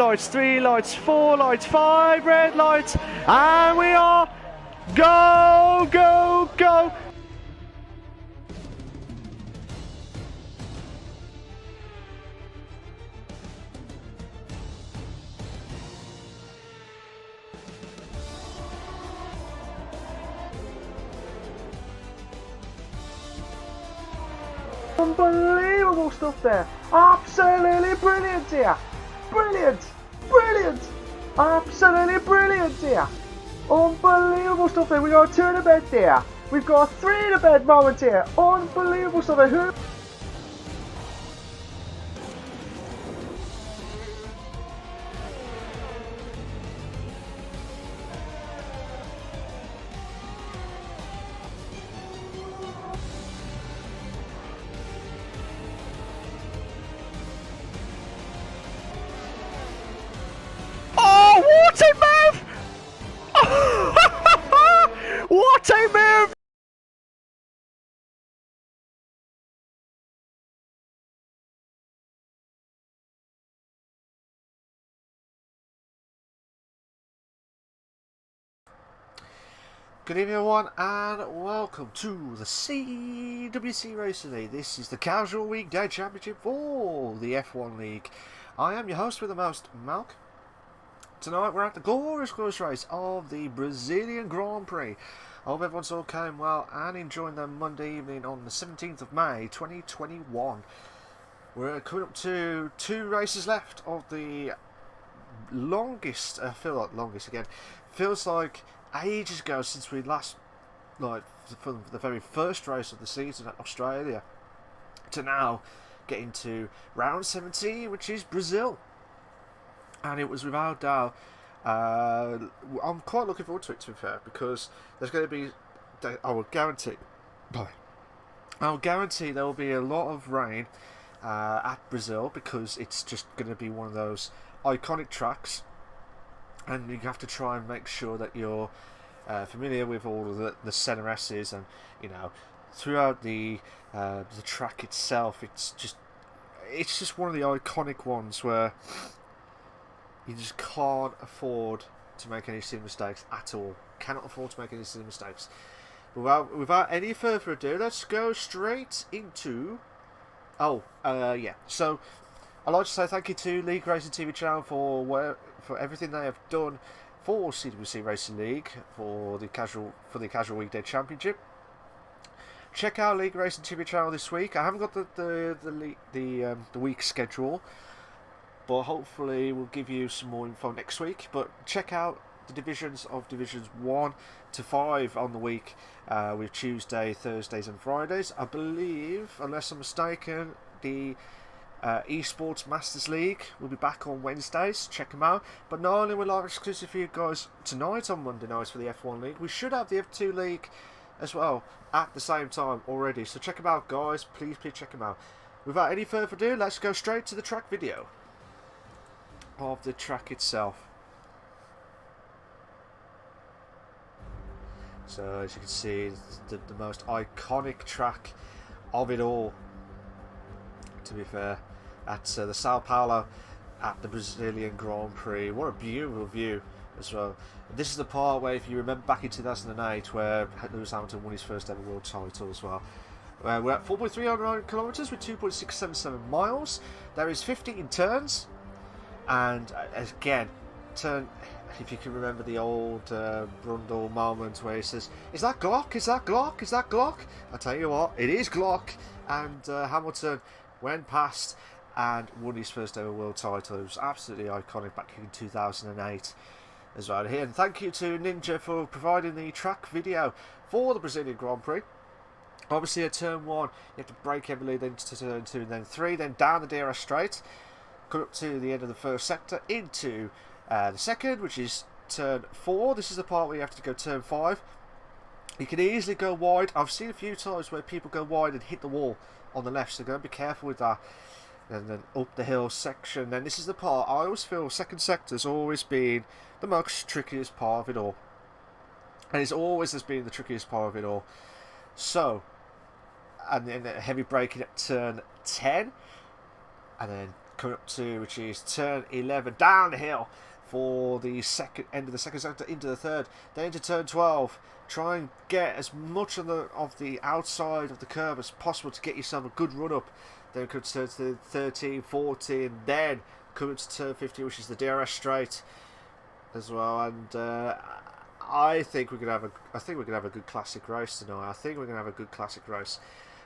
lights, 3 lights, 4 lights, 5 red lights, and we are go, go, go. Unbelievable stuff there. Absolutely brilliant here. Brilliant. Brilliant. Absolutely brilliant here. Unbelievable stuff there. We got 2 in the bed there. We've got 3 in the bed moment here. Unbelievable stuff there. What a move! What a move! Good evening everyone and welcome to the CWC Racing League. This is the casual weekday championship for the F1 League. I am your host with the most, Malk. Tonight we're at the glorious race of the Brazilian Grand Prix. I hope everyone's all came well and enjoying their Monday evening on the 17th of May 2021. We're coming up to 2 races left of the longest, feels like ages ago since we last, for the very first race of the season at Australia, to now getting to round 17, which is Brazil. And it was without doubt, I'm quite looking forward to it, to be fair, because there's going to be, I will guarantee there will be a lot of rain at Brazil, because it's just going to be one of those iconic tracks, and you have to try and make sure that you're familiar with all of the center S's, and throughout the track itself, it's just one of the iconic ones where you just can't afford to make any silly mistakes at all. Cannot afford to make any silly mistakes. Without any further ado, let's go straight into... So I'd like to say thank you to LeagueRacing TV channel for everything they have done for CWC Racing League for the casual weekday championship. Check out LeagueRacing TV channel this week. I haven't got the week schedule, but hopefully we'll give you some more info next week. But check out the divisions of Divisions 1 to 5 on the week, with Tuesday, Thursdays and Fridays. I believe, unless I'm mistaken, the Esports Masters League will be back on Wednesdays. Check them out. But not only will I have exclusive for you guys tonight on Monday nights for the F1 League, we should have the F2 League as well at the same time already. So check them out, guys. Please check them out. Without any further ado, let's go straight to the track video of the track itself. So as you can see, the most iconic track of it all, to be fair, at the Sao Paulo at the Brazilian Grand Prix. What a beautiful view as well. And this is the part where, if you remember back in 2008, where Lewis Hamilton won his first ever world title as well. We're at 4.309 kilometers with 2.677 miles. There is 15 turns. And again, if you can remember the old Brundle moment where he says, "Is that Glock? Is that Glock? Is that Glock?" I tell you what, it is Glock. And Hamilton went past and won his first ever world title. It was absolutely iconic back in 2008 as well. And thank you to Ninja for providing the track video for the Brazilian Grand Prix. Obviously at turn 1, you have to brake heavily, then to turn 2, and then 3, then down the DRS straight. Come up to the end of the first sector, into the second, which is turn 4. This is the part where you have to go turn 5. You can easily go wide. I've seen a few times where people go wide and hit the wall on the left, so go and be careful with that. And then up the hill section. Then this is the part, I always feel second sector's always been the most trickiest part of it all. And it's always has been the trickiest part of it all. So, and then heavy braking at turn 10. And then coming up to, which is turn 11, down the hill for the end of the second sector into the third, then into turn 12. Try and get as much of the outside of the curve as possible to get yourself a good run up. Then come to turn 13, 14, then coming to turn 15, which is the DRS straight as well. And I think we're gonna have a good classic race tonight.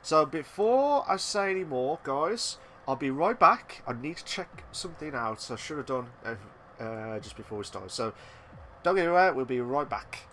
So before I say any more, guys, I'll be right back. I need to check something out, so I should have done just before we start. So don't get away, we'll be right back.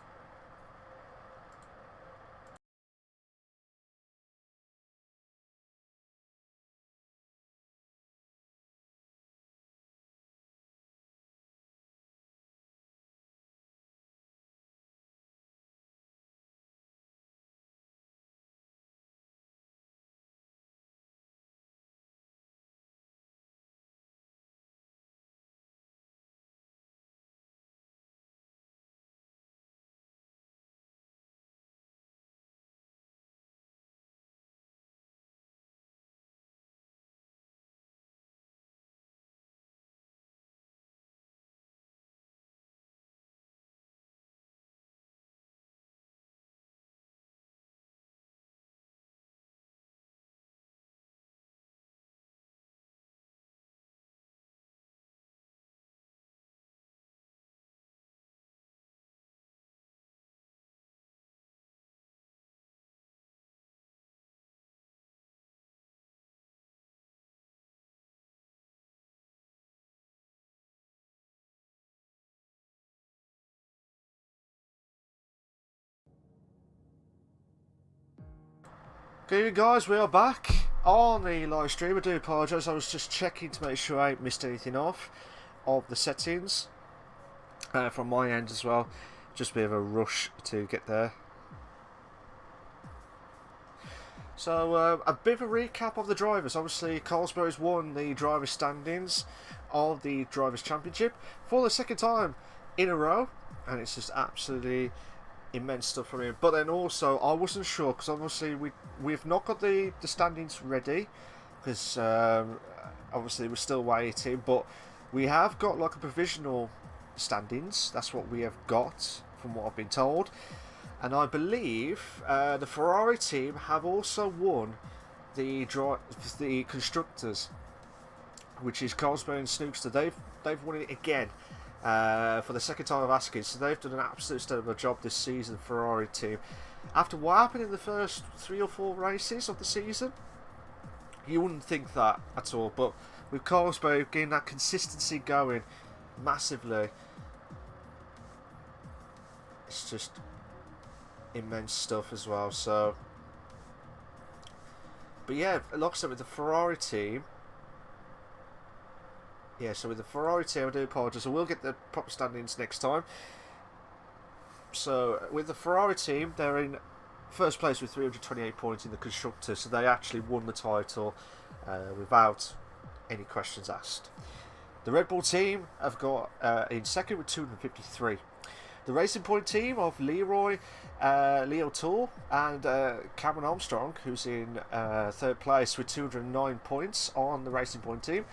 Okay, guys, we are back on the live stream. I do apologise, I was just checking to make sure I ain't missed anything off of the settings from my end as well. Just a bit of a rush to get there. So a bit of a recap of the drivers. Obviously, Carlsberg's won the drivers' standings of the Drivers' Championship for the second time in a row, and it's just absolutely immense stuff from him. But then also, I wasn't sure because obviously we've not got the standings ready because obviously we're still waiting. But we have got like a provisional standings. That's what we have got from what I've been told. And I believe the Ferrari team have also won the constructors, which is Carlsberg and Snookster. They've won it again for the second time of asking. So they've done an absolute stellar job this season, the Ferrari team. After what happened in the first 3 or 4 races of the season, you wouldn't think that at all. But with Carlsberg getting that consistency going massively, it's just immense stuff as well. So, but yeah, like I said, with the Ferrari team, I do apologise. I will get the proper standings next time. So with the Ferrari team, they're in first place with 328 points in the constructors, so they actually won the title without any questions asked. The Red Bull team have got in second with 253. The Racing Point team of Leo Tour and Cameron Armstrong, who's in third place with 209 points on the Racing Point team.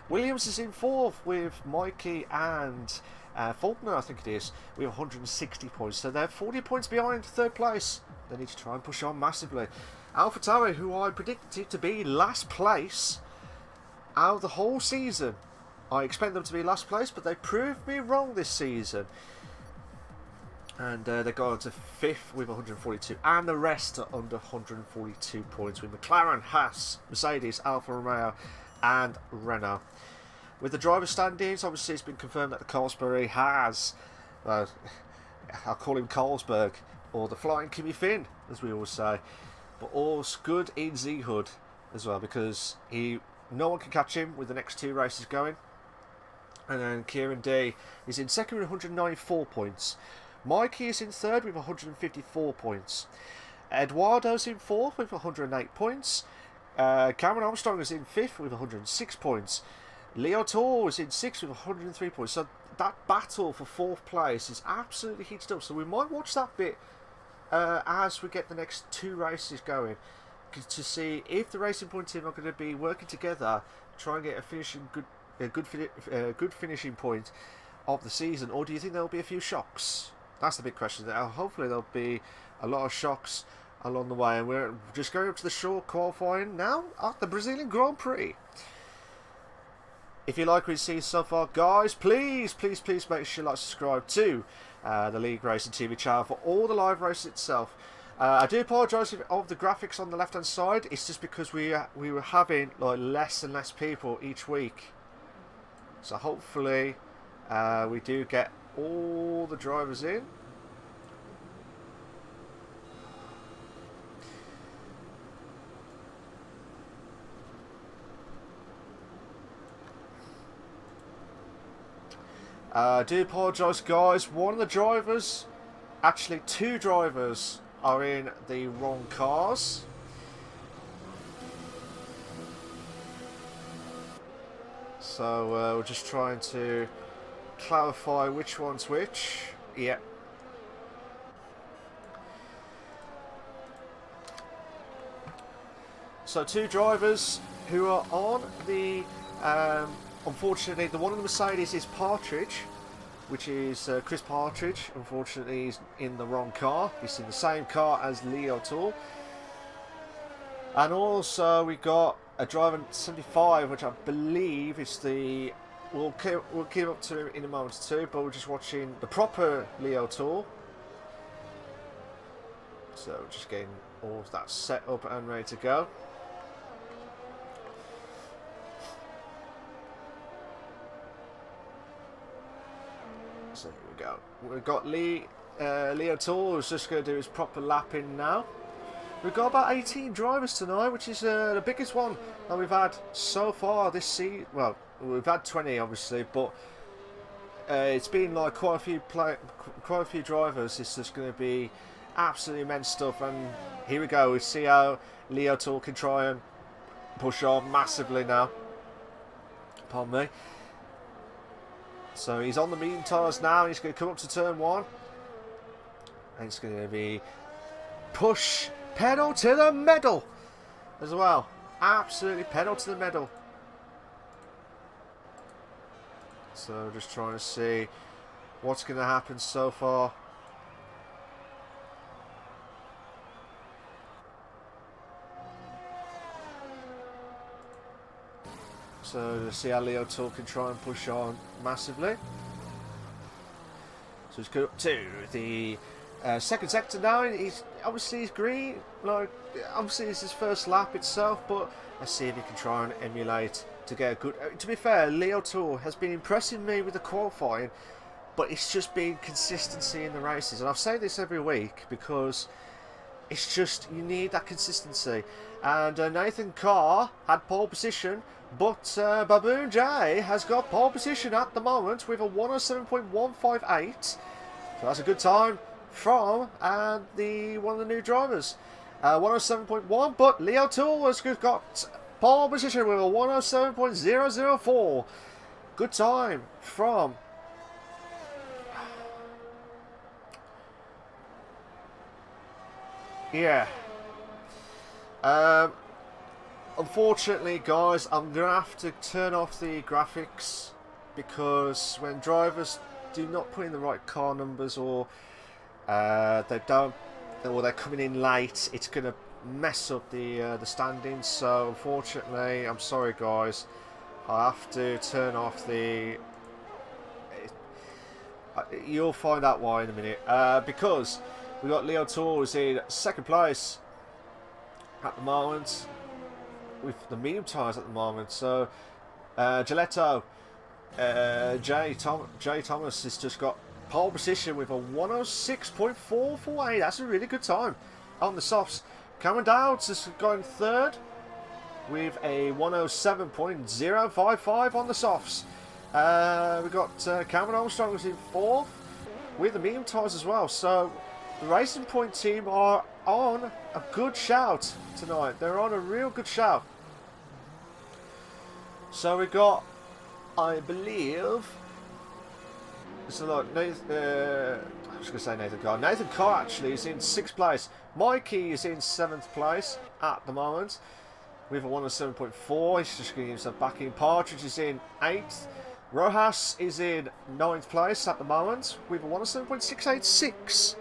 Williams is in fourth with Mikey and Faulkner, I think it is, with 160 points. So they're 40 points behind third place. They need to try and push on massively. AlphaTauri, who I predicted to be last place out of the whole season. I expect them to be last place, but they proved me wrong this season. And they got on to 5th with 142, and the rest are under 142 points with McLaren, Haas, Mercedes, Alfa Romeo and Renault. With the driver standings, obviously it's been confirmed that the Carlsberg has, I'll call him Carlsberg, or the Flying Kimmy Finn, as we always say, but all's good in Z-Hood as well, because no one can catch him with the next 2 races going. And then Kieran D is in second with 194 points. Mikey is in third with 154 points. Eduardo's in fourth with 108 points. Cameron Armstrong is in fifth with 106 points. Leo Tour is in sixth with 103 points. So that battle for fourth place is absolutely heated up. So we might watch that bit as we get the next 2 races going, to see if the Racing Point team are going to be working together try and get a good finishing point of the season, or do you think there'll be a few shocks? That's the big question. Hopefully there'll be a lot of shocks along the way, and we're just going up to the short qualifying now at the Brazilian Grand Prix. If you like what you see so far, guys, please make sure you like, subscribe to the LeagueRacing TV channel for all the live races itself. I do apologise of the graphics on the left hand side. It's just because we were having like less and less people each week, so hopefully we do get all the drivers in. I do apologise, guys. One of the drivers, actually 2 drivers, are in the wrong cars. So we're just trying to clarify which one's which. Yeah. So 2 drivers who are on the unfortunately, the one in the Mercedes is Partridge, which is Chris Partridge. Unfortunately, he's in the wrong car. He's in the same car as Leo Tool. And also, we got a driver 75, which I believe is the... We'll keep up to him in a moment too, but we're just watching the proper Leo Tool. So, we're just getting all of that set up and ready to go. So here we go. We've got Leo Tool, who's just going to do his proper lapping now. We've got about 18 drivers tonight, which is the biggest one that we've had so far this season. Well, we've had 20 obviously, but it's been like quite a few drivers. It's just going to be absolutely immense stuff. And here we go. We see how Leo Tool can try and push on massively now. Pardon me. So he's on the medium tyres now, and he's going to come up to turn 1. And it's going to be push, pedal to the metal as well. Absolutely pedal to the metal. So just trying to see what's going to happen so far. So to see how Leo Tool can try and push on massively. So he's going up to the second sector now. He's green. Like obviously it's his first lap itself, but let's see if he can try and emulate to get a good. To be fair, Leo Tool has been impressing me with the qualifying, but it's just been consistency in the races. And I've said this every week because it's just you need that consistency. And Nathan Carr had pole position. But Baboon J has got pole position at the moment with a 107.158. So that's a good time from one of the new drivers. 107.1, but Leo Tool has got pole position with a 107.004. Good time from... Yeah. Unfortunately, guys, I'm going to have to turn off the graphics because when drivers do not put in the right car numbers or they're coming in late, it's going to mess up the standings. So unfortunately, I'm sorry, guys, I have to turn off the. You'll find out why in a minute. Because we got Leo Tool who's in second place at the moment. With the medium tyres at the moment, so Giletto, Jay Thomas has just got pole position with a 106.448. That's a really good time on the softs. Cameron Dowds is going third with a 107.055 on the softs. We've got Cameron Armstrong was in fourth with the medium tyres as well. So the Racing Point team are on a good shout tonight. They're on a real good shout. So we got, I believe, so like I was going to say Nathan Carr. Nathan Carr actually is in 6th place. Mikey is in 7th place at the moment. with a 107.4. He's just getting himself back in. Partridge is in 8th. Rojas is in 9th place at the moment with a 107.686.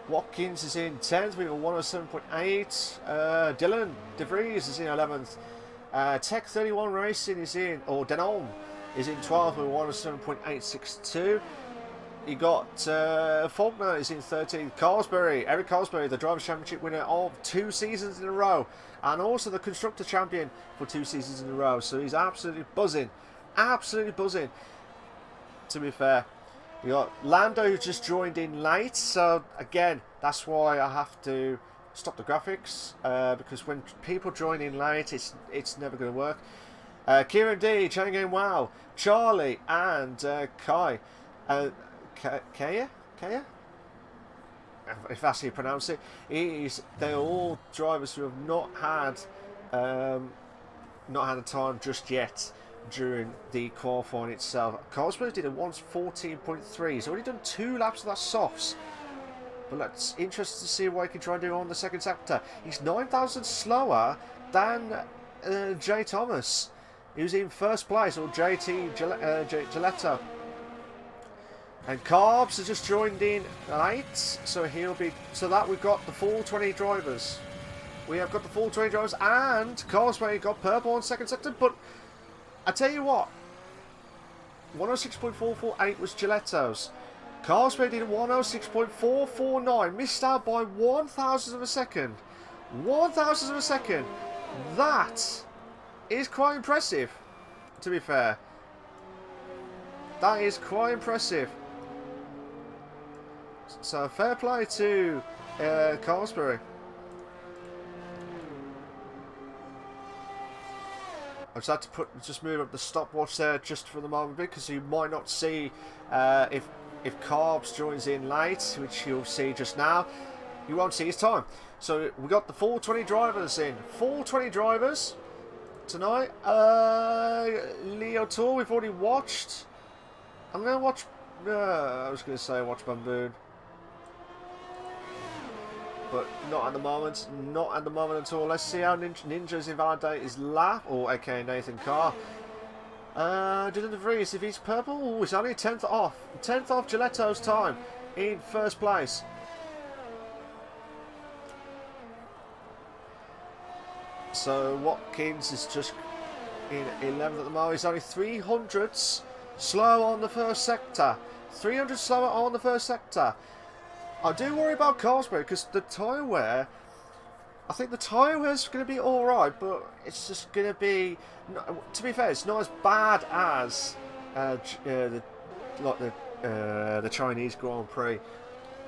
Watkins is in 10th with a 107.8. Dylan DeVries is in 11th. Tech 31 Racing is in, or Denon is in 12th with a 107.862. You got Faulkner is in 13th. Carlsberry, Eric Carlsberry, the Drivers' Championship winner of 2 seasons in a row, and also the Constructor Champion for 2 seasons in a row. So he's absolutely buzzing. Absolutely buzzing, to be fair. You got Lando, who just joined in late. So, again, that's why I have to stop the graphics. Because when people join in late, it's never going to work. Kieran D, Chain Game Wow, Charlie, and Kai. Kaya? If that's how you pronounce it. They're all drivers who have not had a time just yet during the qualifying itself. Carlsberg did a 1:14.3. He's already done 2 laps of that softs. But it's interesting to see what he can try and do on the second sector. He's 9,000 slower than Jay Thomas, who's in first place, or JT Gilletta. And Carbs has just joined in late, so he'll be. So that we've got the full 20 drivers. We have got the full 20 drivers, and Carlsberg got purple on second sector. But I tell you what, 106.448 was Gilletto's. Carlsberg did 106.449, missed out by 1,000 of a second. 1,000 of a second. That is quite impressive, to be fair. That is quite impressive. So fair play to Carlsberg. I just had to move up the stopwatch there just for the moment because you might not see if Carbs joins in late, which you'll see just now. You won't see his time. So we got the full 20 drivers in. Full 20 drivers tonight. Leo Tour we've already watched. I'm going to watch. I was going to say watch Bamboon, but not at the moment. Not at the moment at all. Let's see how Ninja's invalidate his lap, or aka Nathan Carr. Dylan DeVries, if he's purple, he's only 10th off. 10th off Gilletto's time in first place. So Watkins is just in 11th at the moment. He's only 300ths slow on the first sector. 300 slower on the first sector. I do worry about Carlsberg because the tyre wear, I think the tyre wear's going to be alright, but it's just going to be, to be fair, it's not as bad as the Chinese Grand Prix,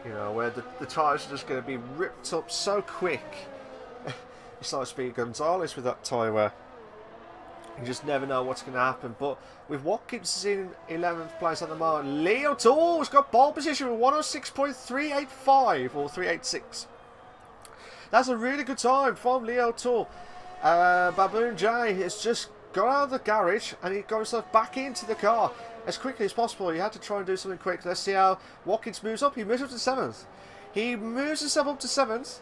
you know, where the tyres are just going to be ripped up so quick. It's like Speed Gonzalez with that tyre wear. You just never know what's going to happen. But with Watkins in 11th place at the moment, Leo Tool's got pole position with 106.385 or 386. That's a really good time from Leo Tool. Baboon J has just got out of the garage and he got himself back into the car as quickly as possible. He had to try and do something quick. Let's see how Watkins moves up. He moves up to 7th. He moves himself up to 7th.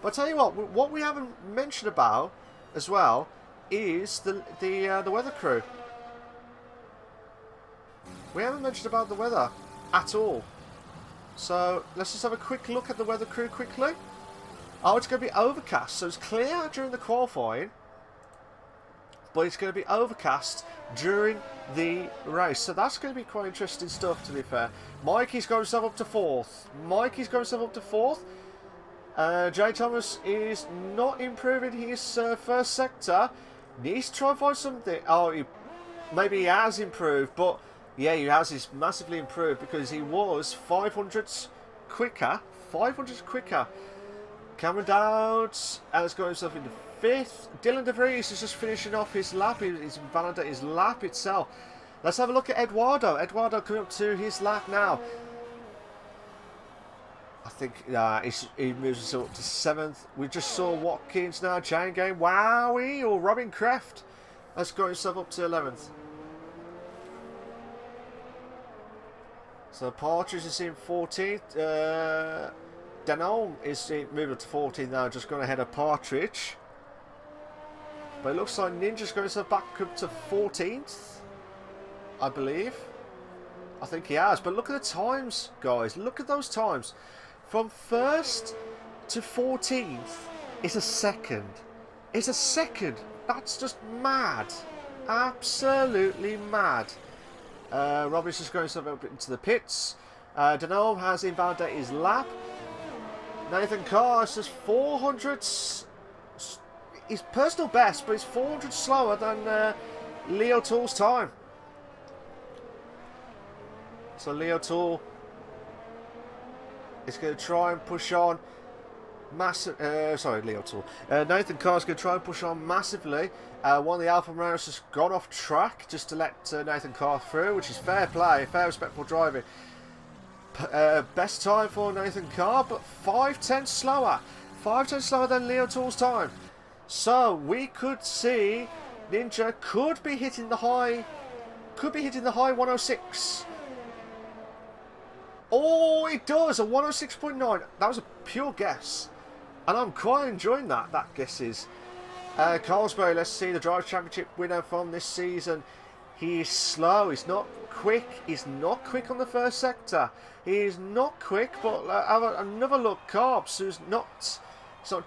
But I tell you what we haven't mentioned about as well is the weather crew. We haven't mentioned about the weather at all. So let's just have a quick look at the weather crew quickly. Oh, it's going to be overcast, so it's clear during the qualifying, but it's going to be overcast during the race. So that's going to be quite interesting stuff, to be fair. Mikey's got himself up to 4th. Jay Thomas is not improving his first sector. Needs to try and find something. Oh, maybe he has improved, but yeah, he has. He's massively improved because he was 500ths quicker. 500ths quicker. Cameron Dowds has got himself into 5th. Dylan DeVries is just finishing off his lap. He's validated his lap itself. Let's have a look at Eduardo. Eduardo coming up to his lap now. I think he moves us up to 7th. We just saw Watkins now. Chain Game Wowie or Robin Kraft has got himself up to 11th. So Partridge is in 14th. Denon is moving up to 14th now, just gone ahead of Partridge. But it looks like Ninja's going to back up to 14th, I believe. I think he has. But look at the times, guys. Look at those times. From 1st to 14th is a second. It's a second. That's just mad. Absolutely mad. Robbie's just going up into the pits. Denholm has invalidated his lap. Nathan Carr is just 400. His personal best, but he's 400 slower than Leo Tool's time. So Leo Tool is going to try and push on massive. Sorry, Leo Tool. Nathan Carr is going to try and push on massively. One of the Alfa Romeos has gone off track just to let Nathan Carr through, which is fair play, fair respectful driving. Best time for Nathan Carr, but 5/10 slower. 5/10 slower than Leo Tool's time. So we could see Ninja could be hitting the high 106. Oh, it does, a 106.9. That was a pure guess, and I'm quite enjoying that guess is. Carlsberg, let's see the Drive Championship winner from this season. He is slow, he's not quick. He's not quick on the first sector. He is not quick, but have another look. Carbs, who's not, it's not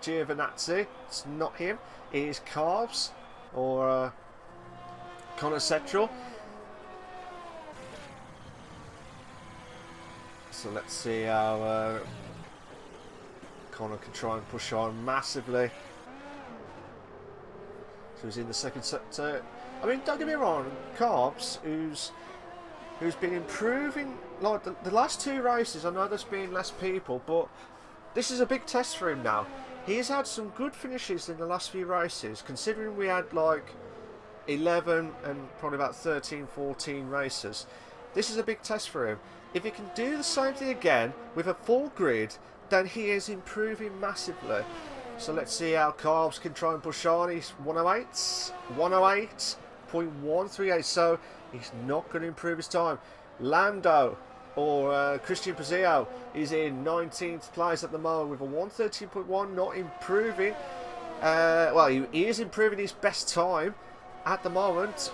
Giovinazzi, it's not him. It is Carbs or Connor Setchell. So let's see how Connor can try and push on massively. So he's in the second sector. I mean, don't get me wrong, Carbs, who's been improving, like the last two races. I know there's been less people, but this is a big test for him now. He's had some good finishes in the last few races, considering we had like 11 and probably about 13, 14 races. This is a big test for him. If he can do the same thing again with a full grid, then he is improving massively. So let's see how Carbs can try and push on. He's 108.138, so he's not going to improve his time. Lando or Christian Pazio is in 19th place at the moment with a 113.1, not improving. Well, he is improving his best time at the moment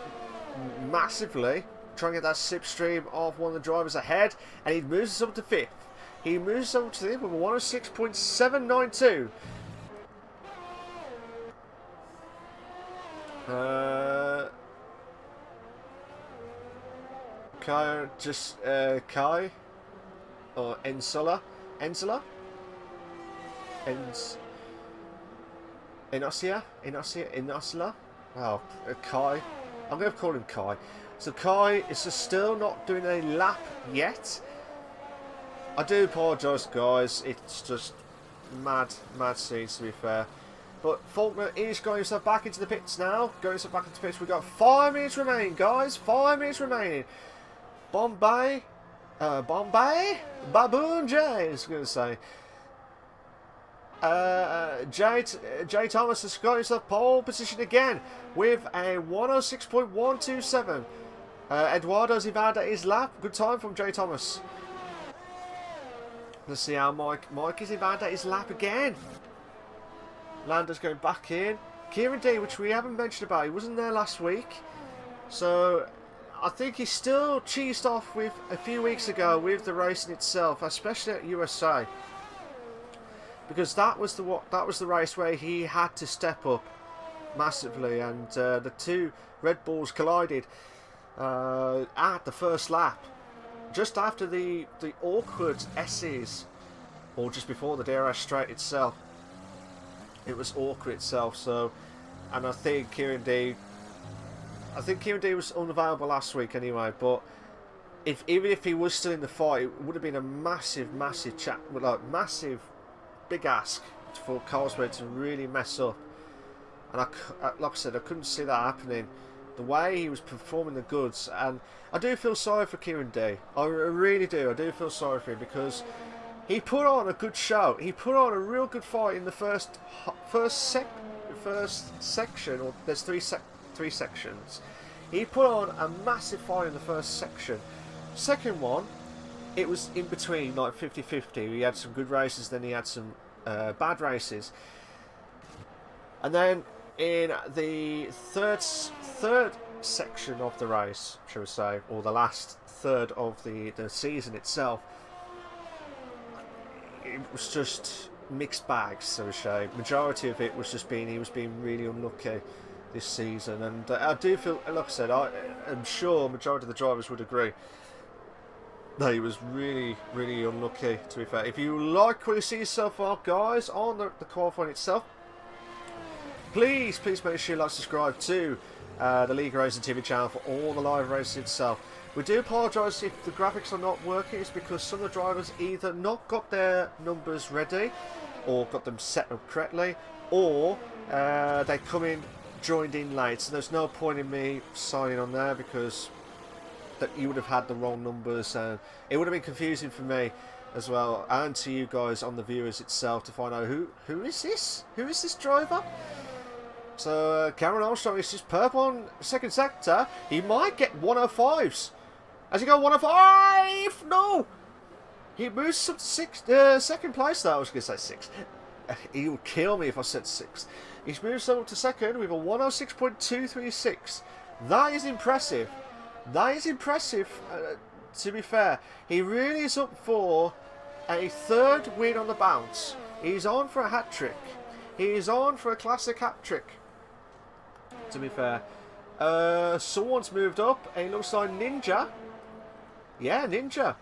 massively, trying to get that slipstream of one of the drivers ahead, and he moves us up to 5th. He moves us up to 5th with a 106.792. Kai or Ensula, Inosula. Wow, Kai. I'm going to call him Kai. So Kai is still not doing a lap yet. I do apologise, guys. It's just mad scenes, to be fair. But Faulkner is going himself back into the pits now. We've got 5 minutes remaining, guys. 5 minutes remaining. Baboon J, I was going to say. Jay Thomas has got himself pole position again with a 106.127. Eduardo's invalidated his lap. Good time from Jay Thomas. Let's see how Mike is invalidated his lap again. Lando's going back in. Kieran D, which we haven't mentioned about, he wasn't there last week. So I think he's still cheesed off with a few weeks ago with the racing itself, especially at USA. Because that was the race where he had to step up massively, and the two Red Bulls collided at the first lap, just after the awkward S's, or just before the DRS straight itself. It was awkward itself. So, and I think Kieran D was unavailable last week anyway. But even if he was still in the fight, it would have been a massive big ask for Carlsberg to really mess up. And like I said, I couldn't see that happening. The way he was performing the goods, and I do feel sorry for Kieran D. I really do. I do feel sorry for him because he put on a good show. He put on a real good fight in the first section. Or there's three sections. He put on a massive fight in the first section. Second one, it was in between, like 50-50. He had some good races, then he had some bad races. And then in the third section of the race, shall we say, or the last third of the season itself, it was just mixed bags, so to say. Majority of it was just he was being really unlucky this season, and I do feel, like I said, I'm sure majority of the drivers would agree that he was really, really unlucky, to be fair. If you like what you see so far, guys, on the qualifying itself, please make sure you like, subscribe to the LeagueRacing TV channel for all the live races itself. We do apologise if the graphics are not working. It's because some of the drivers either not got their numbers ready or got them set up correctly, or they joined in late. So there's no point in me signing on there, because that you would have had the wrong numbers, and it would have been confusing for me as well, and to you guys on the viewers itself, to find out who is this driver. So Cameron Armstrong is just purple on second sector. He might get 105s. Has he got 105? No! He moves up to second place though. I was going to say 6. He would kill me if I said 6. He's moved up to second with a 106.236. That is impressive. That is impressive, to be fair. He really is up for a third win on the bounce. He's on for a hat-trick. He is on for a classic hat-trick, to be fair. Someone's moved up, and it looks like Ninja. Yeah, Ninja.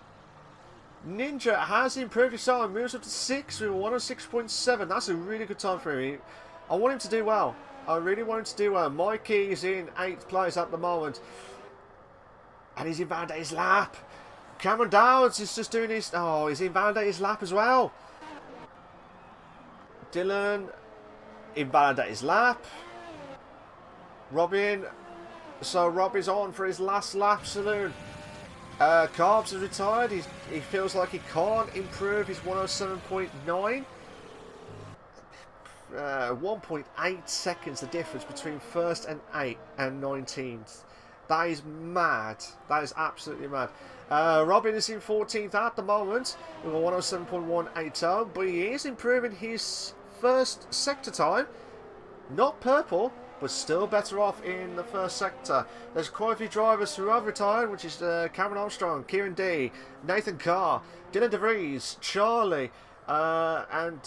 Ninja has improved his time, moves up to 6 with a 106.7. That's a really good time for him. I want him to do well. I really want him to do well. Mikey is in 8th place at the moment, and he's invalidated his lap. Cameron Dowds is just doing his... Oh, he's invalidated his lap as well. Dylan invalidated his lap. Robin. So Robbie's on for his last lap saloon. Carbs has retired. He feels like he can't improve his 107.9. 1.8 seconds the difference between first and 8th and 19th. That is mad. That is absolutely mad. Robin is in 14th at the moment with a 107.180, but he is improving his first sector time. Not purple, but still better off in the first sector. There's quite a few drivers who have retired, which is Cameron Armstrong, Kieran D, Nathan Carr, Dylan DeVries, Charlie, and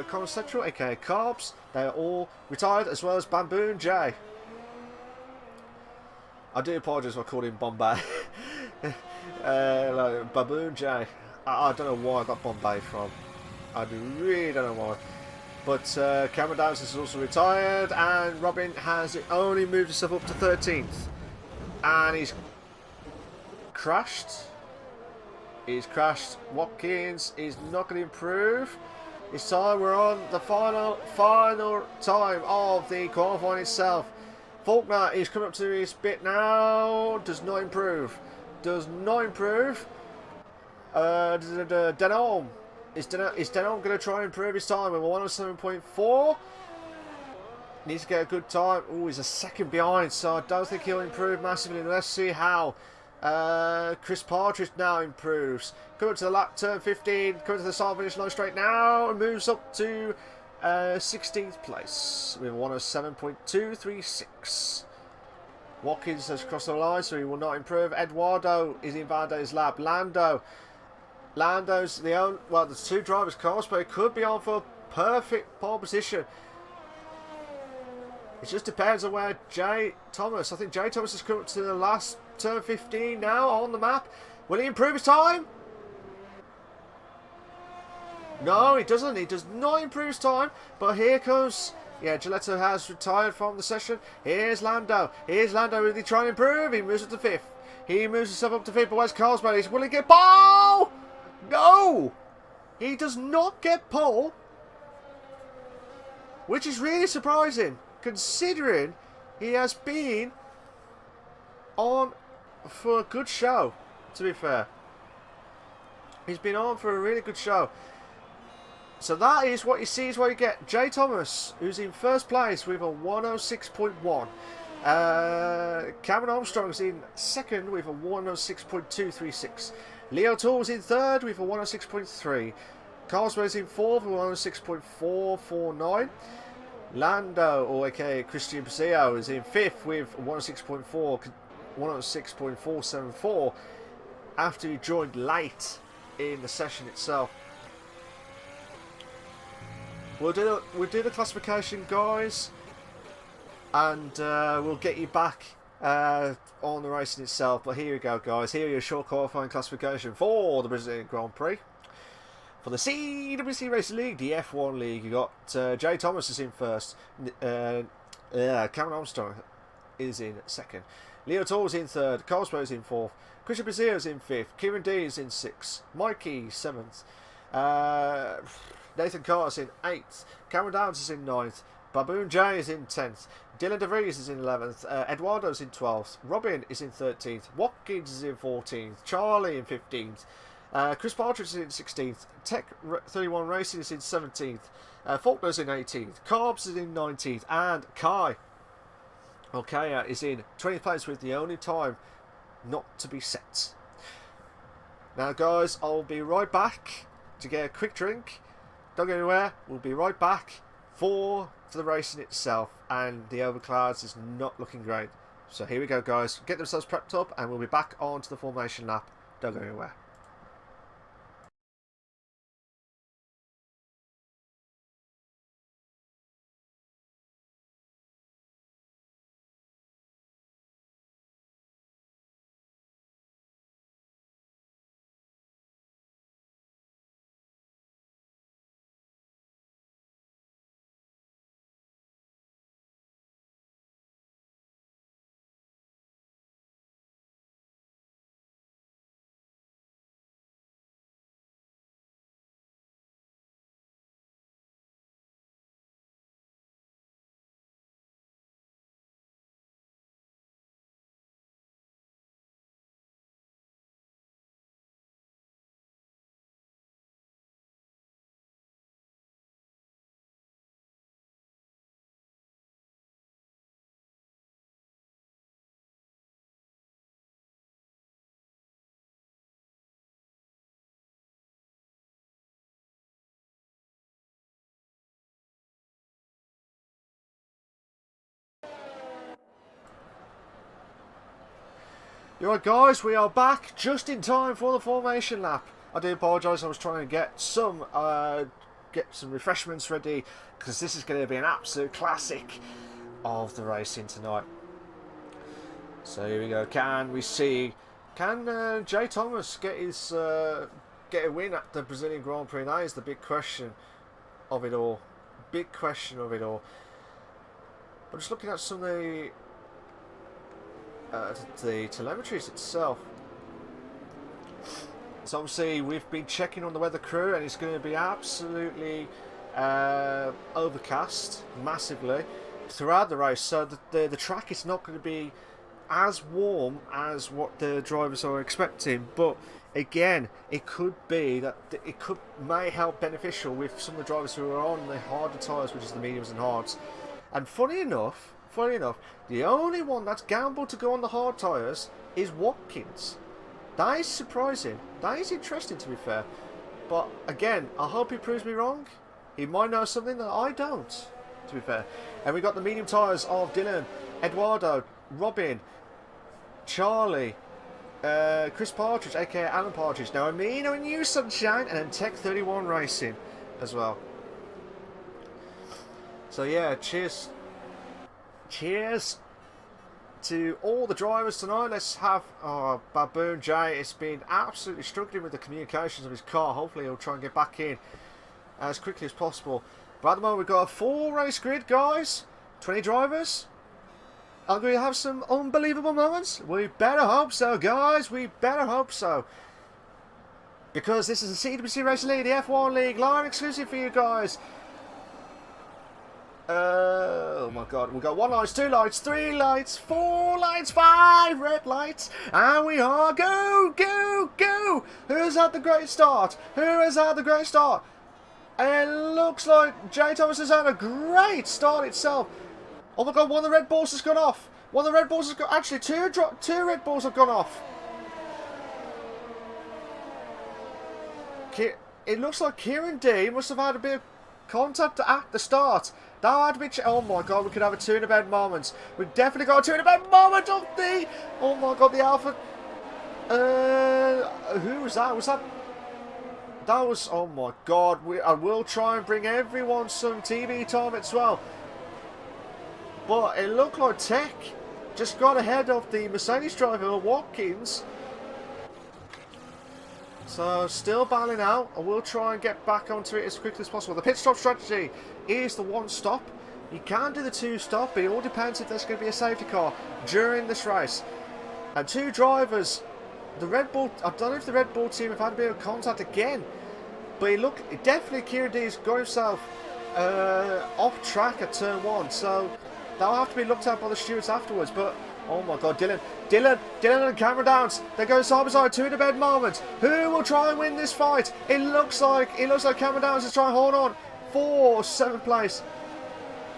Conor Central, aka Carbs. They're all retired, as well as Bamboon J. I do apologise if I called him Bombay. Like Baboon J. I don't know where I got Bombay from. I really don't know why. But Cameron Downs is also retired, and Robin has only moved himself up to 13th. And he's crashed. He's crashed. Watkins is not going to improve. This time we're on the final time of the qualifying itself. Faulkner is coming up to his bit now. Does not improve. Does not improve. Denholm. Is Denholm going to try and improve his time with a 107.4? Needs to get a good time. Oh, he's a second behind, so I don't think he'll improve massively. Let's see how. Chris Partridge now improves. Coming up to the lap, turn 15. Coming to the start finish line straight now. And moves up to 16th place with 107.236. Watkins has crossed the line, so he will not improve. Eduardo is in Valde's lap. Lando's the only... Well, there's 2 drivers' cars, but it could be on for a perfect pole position. It just depends on where Jay Thomas... I think Jay Thomas has come up to the last turn 15 now on the map. Will he improve his time? No, he doesn't. He does not improve his time. But here comes... Yeah, Gilletto has retired from the session. Here's Lando. Will he try and improve? He moves up to 5th. He moves himself up to 5th. But where's Carlsberg? Will he get pole? No! He does not get pole. Which is really surprising, considering he has been on for a good show, to be fair. He's been on for a really good show. So that is what you see is what you get. Jay Thomas, who's in first place with a 106.1. Cameron Armstrong's in second with a 106.236. Leo Toole's in third with a 106.3. Carlsberg's in fourth with a 106.449. Lando, or aka Christian Paseo, is in 5th with 106.474 after he joined late in the session itself. We'll do the classification, guys, and we'll get you back on the racing itself. But here we go, guys. Here are your short qualifying classification for the Brazilian Grand Prix. For the CWC Racing League, the F1 League, you got Jay Thomas is in first. Cameron Armstrong is in second. Leo Toll is in third. Carlsberg is in fourth. Christian Bazir is in fifth. Kieran D is in sixth. Mikey seventh. Nathan Carr is in eighth. Cameron Downs is in ninth. Baboon J is in 10th. Dylan DeVries is in 11th. Eduardo is in 12th. Robin is in 13th. Watkins is in 14th. Charlie in 15th. Chris Partridge is in 16th. Tech 31 Racing is in 17th. Faulkner is in 18th. Carbs is in 19th. And Kai is in 20th place with the only time not to be set. Now, guys, I'll be right back to get a quick drink. Don't go anywhere. We'll be right back for the racing itself. And the overclass is not looking great. So here we go, guys. Get themselves prepped up and we'll be back onto the formation lap. Don't go anywhere. Alright, guys, we are back just in time for the formation lap. I do apologise, I was trying to get some refreshments ready because this is going to be an absolute classic of the racing tonight. So here we go. Can Jay Thomas get a win at the Brazilian Grand Prix? That is the big question of it all. Big question of it all. I'm just looking at some of the telemetries itself. So obviously we've been checking on the weather crew and it's going to be absolutely overcast massively throughout the race, so the track is not going to be as warm as what the drivers are expecting. But again, it could be that may help beneficial with some of the drivers who are on the harder tyres, which is the mediums and hards. And funny enough, the only one that's gambled to go on the hard tyres is Watkins. That is surprising. That is interesting, to be fair. But again, I hope he proves me wrong. He might know something that I don't, to be fair. And we got the medium tyres of Dylan, Eduardo, Robin, Charlie, Chris Partridge, aka Alan Partridge. Now, Amino and you, Sunshine, and then Tech 31 Racing as well. So yeah, cheers to all the drivers tonight. Let's have Baboon J. It's been absolutely struggling with the communications of his car. Hopefully he'll try and get back in as quickly as possible. But at the moment we've got a full race grid, guys. 20 drivers. Are we going to have some unbelievable moments? We better hope so, guys. We better hope so. Because this is the CWC Racing League, the F1 League, live exclusive for you guys. Oh my god, we've got 1 light, 2 lights, 3 lights, 4 lights, 5 red lights, and we are go! Who's had the great start? And it looks like Jay Thomas has had a great start itself. Oh my god, one of the Red Bulls has gone off. Actually, two Red Bulls have gone off. It looks like Kieran D must have had a bit of contact at the start. That would be... Oh my god, we could have a two-in-a-bed moment. We've definitely got a two-in-a-bed moment of the... Oh my god, the Alpha... Who was that? Was that... That was... Oh my god. I will try and bring everyone some TV time as well. But it looked like Tech just got ahead of the Mercedes driver, Watkins. So, still battling out. I will try and get back onto it as quickly as possible. The pit stop strategy is the one stop. You can do the two stop, but it all depends if there's going to be a safety car during this race. And two drivers, the Red Bull, I don't know if the Red Bull team have had a bit of contact again, but definitely Kieran D's got himself off track at turn 1, so that'll have to be looked at by the stewards afterwards. But oh my god, Dylan and Cameron Downs, they go side by side, two-in-a-bed moment. Who will try and win this fight? It looks like Cameron Downs is trying to hold on for 7th place,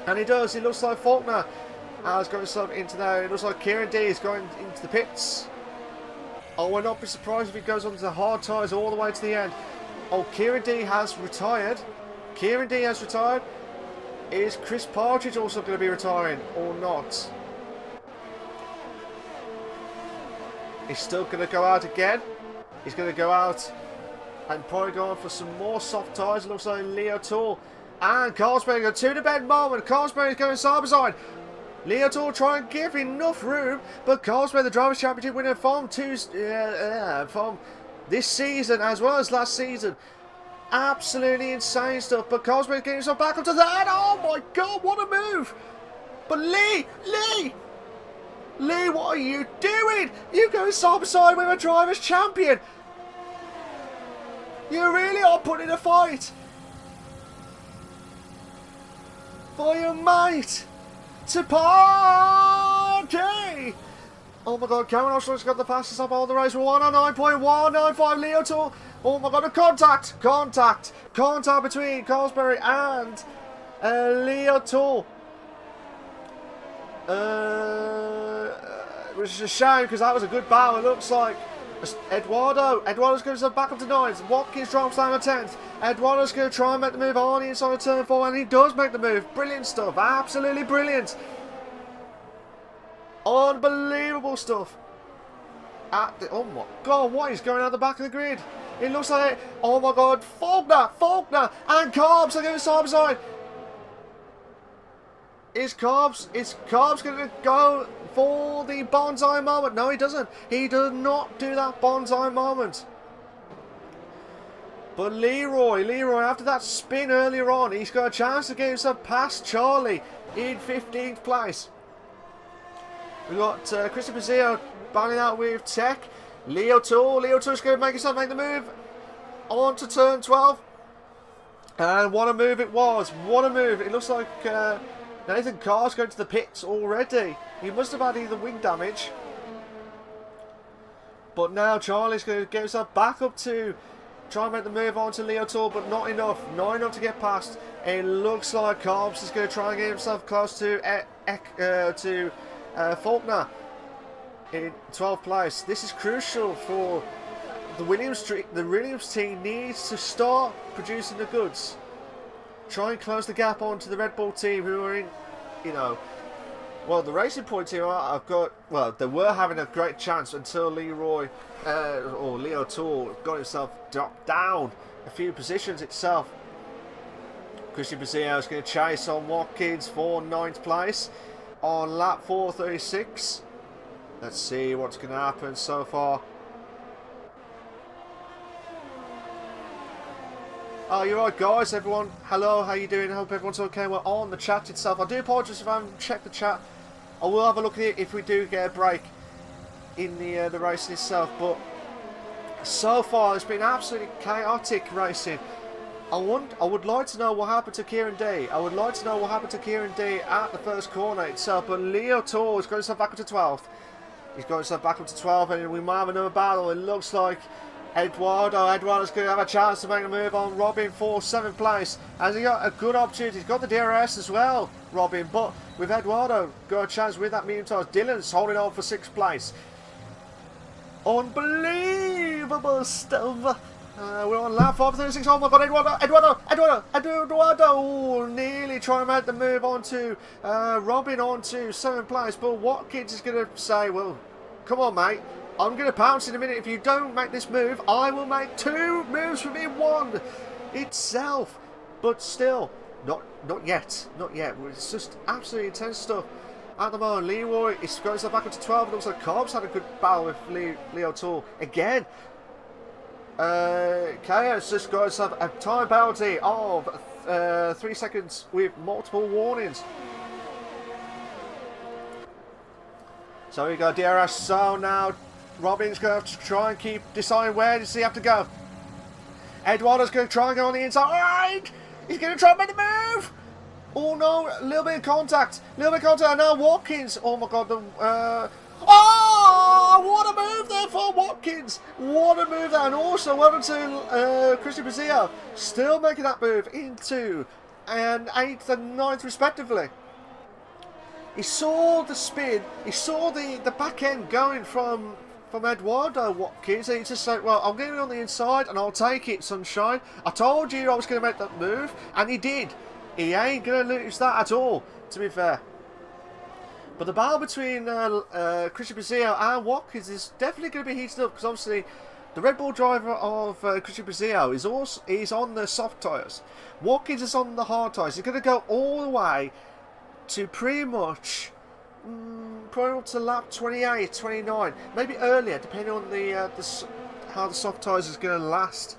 and he does. It looks like Faulkner has got himself into there. It looks like Kieran D is going into the pits. I would not be surprised if he goes on to the hard tyres all the way to the end. Oh, Kieran D has retired. Is Chris Partridge also going to be retiring or not? He's still going to go out again. He's going to go out and probably go on for some more soft tyres. It looks like Leo Tool and Carlsberg, a two-to-bed moment. Carlsberg is going side by side. Leo Tool trying to give enough room, but Carlsberg, the Drivers' Championship winner from this season as well as last season. Absolutely insane stuff, but Carlsberg getting himself back up to that. Oh my god, what a move! But Lee, what are you doing? You go side by side with a Drivers' Champion. You really are putting a fight for your mate to party. Oh my god, Cameron Armstrong's got the fastest up all the race. 109.195 Leo Tool. Oh my god, a contact between Carlsberg and Leo Tool. Which is a shame because that was a good battle. It looks like Eduardo's going to back up to 9th. Watkins drops down to 10th. Eduardo's going to try and make the move on the inside of turn 4, and he does make the move. Brilliant stuff. Absolutely brilliant. Unbelievable stuff. Oh my god, what is going out the back of the grid? It looks like it. Oh my god, Faulkner and Cobbs are going side by side. Is Cobbs going to go for the bonsai moment? No, he doesn't. He does not do that bonsai moment. But Leroy, after that spin earlier on, he's got a chance to get himself past Charlie in 15th place. We've got Christopher Zio battling out with Tech. Leo Tool's going to make the move on to turn 12. And what a move it was. What a move. It looks like Nathan Carr's going to the pits already. He must have had either wing damage. But now Charlie's going to get himself back up to try and make the move on to Leo Tool, but not enough. Not enough to get past. It looks like Cobbs is going to try and get himself close to Faulkner in 12th place. This is crucial for the Williams team. Needs to start producing the goods. Try and close the gap onto the Red Bull team, who are in, well, the Racing Point team they were having a great chance until Leo Tool got himself dropped down a few positions itself. Christian Bazio is going to chase on Watkins for 9th place on lap 436. Let's see what's going to happen so far. Oh, you're right, guys. Everyone, hello, how you doing? I hope everyone's okay. We're on the chat itself. I do apologise if I haven't checked the chat. I will have a look at it if we do get a break in the race itself. But so far, it's been absolutely chaotic racing. I would like to know what happened to Kieran D. I would like to know what happened to Kieran D at the first corner itself. But Leo Tool is going to step back up to 12th. He's going to step back up to 12th, and we might have another battle. It looks like Eduardo's going to have a chance to make a move on Robin for 7th place. Has he got a good opportunity? He's got the DRS as well, Robin, but with Eduardo got a chance with that medium tires. Dylan's holding on for 6th place. Unbelievable stuff. We're on lap 536. Oh my god, Eduardo! Oh, nearly trying to make the move onto Robin onto 7th place. But Watkins is going to say, well, come on, mate. I'm going to pounce in a minute. If you don't make this move, I will make 2 moves from in 1 itself. But still, not yet. Not yet. It's just absolutely intense stuff. At the moment, Leroy is going back up to 12. It looks like Cobb's had a good battle with Leo Tool again. Chaos just got a time penalty of 3 seconds with multiple warnings. So we got DRS. So now Robin's going to have to try and decide where does he have to go. Eduardo's going to try and go on the inside. Alright! He's going to try and make the move! Oh no, a little bit of contact. And now Watkins. Oh my god, oh, what a move there for Watkins. What a move there. And also, well done to Christian Brazil. Still making that move into 8th and 9th respectively. He saw the spin. He saw the back end going from Eduardo Watkins. And he just said, well, I'm getting on the inside and I'll take it, sunshine. I told you I was going to make that move. And he did. He ain't going to lose that at all, to be fair. But the battle between Christian Brazil and Watkins is definitely going to be heated up, because obviously the Red Bull driver of Christian Brazil is on the soft tyres. Watkins is on the hard tyres. He's going to go all the way to pretty much probably up to lap 28, 29, maybe earlier, depending on how the soft tyres is going to last,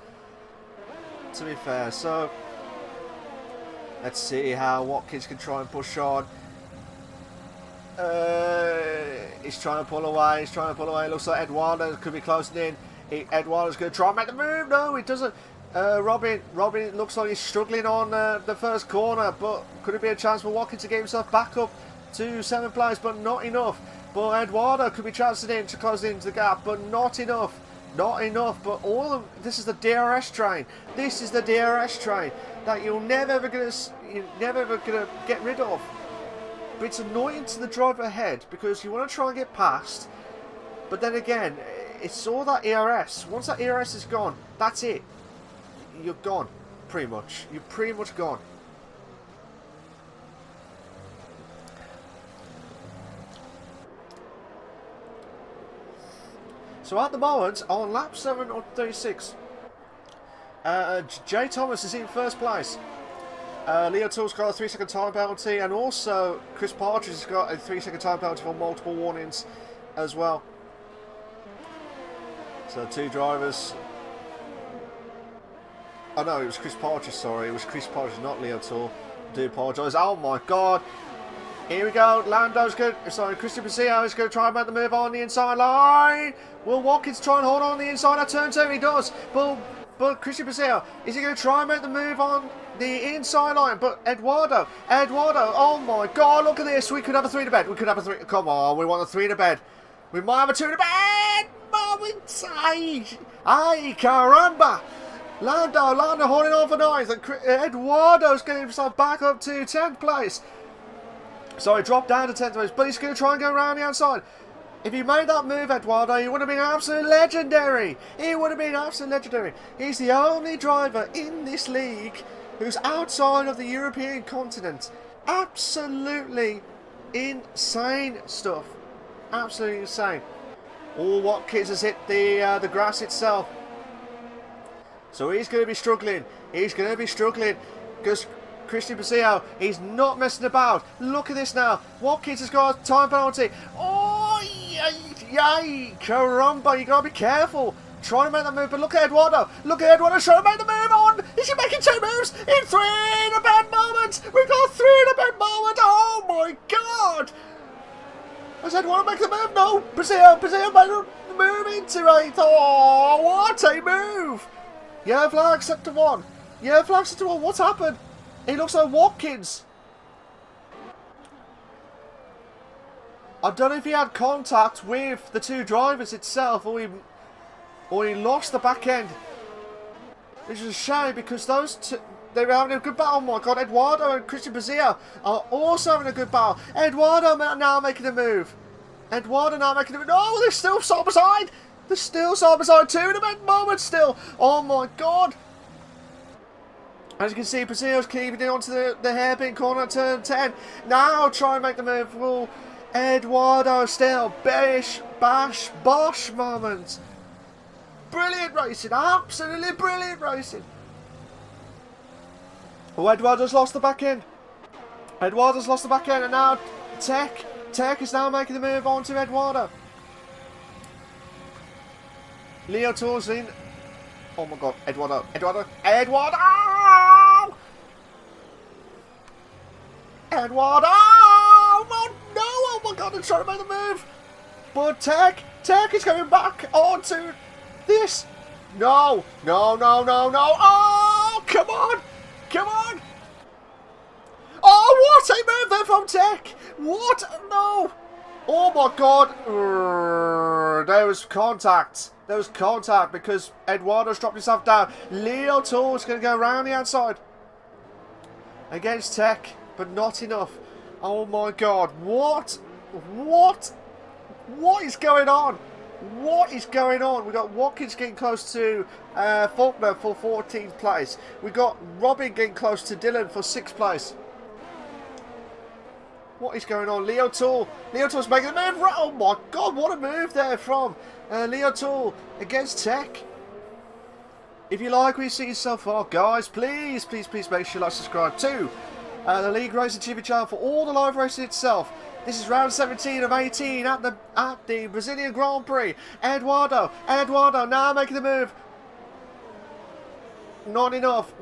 to be fair. So let's see how Watkins can try and push on. He's trying to pull away. Looks like Eduardo could be closing in. Eduardo's going to try and make the move. No, he doesn't. Robin, it looks like he's struggling on the first corner, but could it be a chance for Watkins to get himself back up to 7th place, but not enough. But Eduardo could be chancing in to close into the gap, but not enough. But this is the DRS train. This is the DRS train that you're never ever gonna get rid of. But it's annoying to the driver ahead because you want to try and get past, but then again, it's all that ERS. Once that ERS is gone, that's it. You're gone, pretty much. You're pretty much gone. So at the moment, on lap 7 of 36, Jay Thomas is in 1st place. Leo Tool's got a 3-second time penalty, and also Chris Partridge has got a 3-second time penalty for multiple warnings as well. So 2 drivers. Oh no, it was Chris Partridge, sorry. It was Chris Partridge, not Leo Tool. I do apologise. Oh my god. Here we go. Christian Brazil is going to try and make the move on the inside line. Will Watkins try and hold on the inside at turn 2? He does. But Christian Brazil, is he going to try and make the move on the inside line? But Eduardo, oh my god, look at this. We could have a 3 to bed. We could have a 3. Come on, we want a 3 to bed. We might have a 2 to bed. Moments. Ay, caramba. Lando holding on for 9th. And Eduardo's getting himself back up to 10th place. Sorry, dropped down to 10th place, but he's going to try and go around the outside. If he made that move, Eduardo, he would have been absolutely legendary. He's the only driver in this league who's outside of the European continent. Absolutely insane stuff. Absolutely insane. Oh, Watkins has hit the grass itself. So he's going to be struggling. Because Christian Brazil, he's not messing about. Look at this now. Watkins has got a time penalty. Oh, yay, caramba, you got to be careful. Trying to make that move, but look at Eduardo. Trying to make the move on. Is he making 2 moves? In 3 in a bad moment. We've got 3 in a bad moment. Oh my god. Has Eduardo make the move? No. Brazil made the move into 8th. Oh, what a move. Yeah, flag set to 1. What's happened? He looks like Watkins. I don't know if he had contact with the 2 drivers itself, or he lost the back end. Which is a shame, because those 2, they were having a good battle. Oh my god, Eduardo and Christian Brazil are also having a good battle. Eduardo now making a move. No, they're still side by side. There's still side by side 2 in a moment still. Oh my god. As you can see, Brazil's keeping it onto the hairpin corner at turn 10. Now try and make the move. Will Eduardo still. Bash, bosh moment. Brilliant racing. Absolutely brilliant racing. Oh, Eduardo's lost the back end. Eduardo's lost the back end. And now Tech is now making the move on to Eduardo. Leo Tours in. Oh my god. Eduardo. Eduardo. Eduardo! Oh no! Oh my god, I'm trying to make the move. But Tech is coming back onto this. No! Oh, come on! Oh, what a move there from Tech! What? No! Oh my god! There was contact. Because Eduardo's dropped himself down. Leo Tour's going to go around the outside against Tech, but not enough. Oh my god! What is going on? What is going on? We got Watkins getting close to Faulkner for 14th place. We got Robin getting close to Dylan for 6th place. What is going on? Leo Tour. Leo Tour's making the move. Oh my god, what a move there from Leo Tour against Tech. If you like what you see so far, guys, please make sure you like, subscribe to the LeagueRacing TV channel for all the live racing itself. This is round 17 of 18 at the Brazilian Grand Prix. Eduardo now making the move. Not enough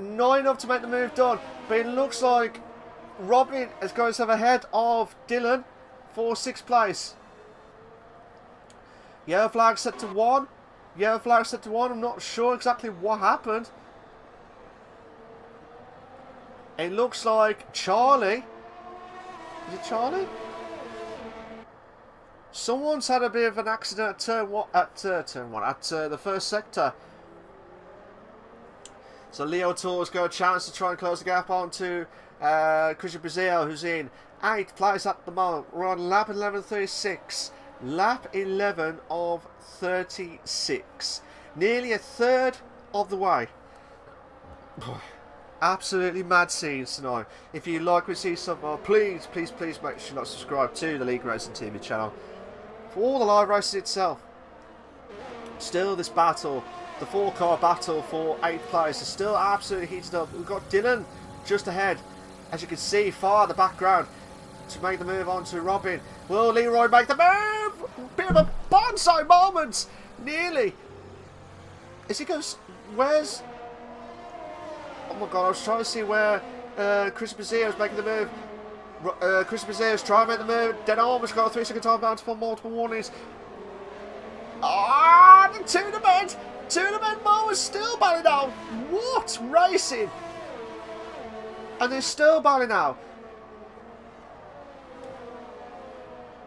to make the move done. But it looks like Robin is going to have ahead of Dylan for 6th place. Yellow flag set to 1. I'm not sure exactly what happened. It looks like Charlie. Is it Charlie? Someone's had a bit of an accident at turn 1, at the first sector. So Leo Tour's got a chance to try and close the gap onto Christian Brazil, who's in 8th place at the moment. We're on lap 11:36. Lap 11 of 36. Nearly a third of the way. Absolutely mad scenes tonight. If you like what you see so far, please make sure you like, subscribe to the LeagueRacing TV channel for all the live racing itself. Still, this battle, the 4-car battle for 8th place, is still absolutely heated up. We've got Dylan just ahead, as you can see far in the background, to make the move on to Robin. Will Leroy make the move? Bit of a bonsai moment. Nearly. Is he goes? Where's? Oh my god! I was trying to see where Chris Bazio is making the move. Chris Bazio is trying to make the move. Then almost got a 3-second time bounty for multiple warnings. Ah! The tournament Mo is still battling out. What racing? And they're still battling out.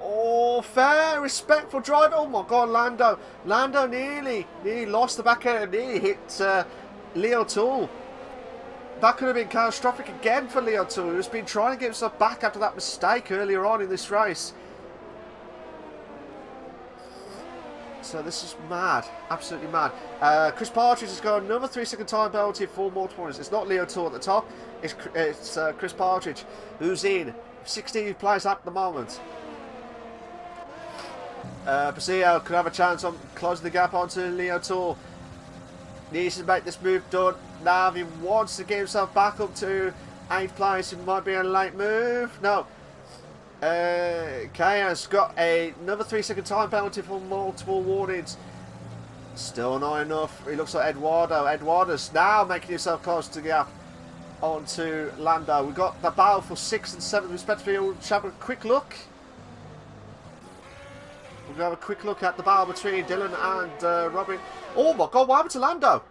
Oh, fair, respectful driver. Oh my god, Lando nearly lost the back end and nearly hit Leo Tool. That could have been catastrophic again for Leo Tool, who's been trying to get himself back after that mistake earlier on in this race. So this is mad, absolutely mad. Chris Partridge has got another 3-second time penalty for multiple points. It's not Leo Tool at the top, it's Chris Partridge, who's in 16th place at the moment. Paseo could have a chance on closing the gap onto Leo Tour. Needs to make this move done. Now if he wants to get himself back up to 8th place, it might be a late move. No. Kaya's got another 3-second time penalty for multiple warnings. Still not enough. It looks like Eduardo's now making himself close to the gap onto Lando. We've got the battle for 6th and 7th respectively. We'll have a quick look. We're going to have a quick look at the battle between Dylan and Robin. Oh my god, what happened to Lando?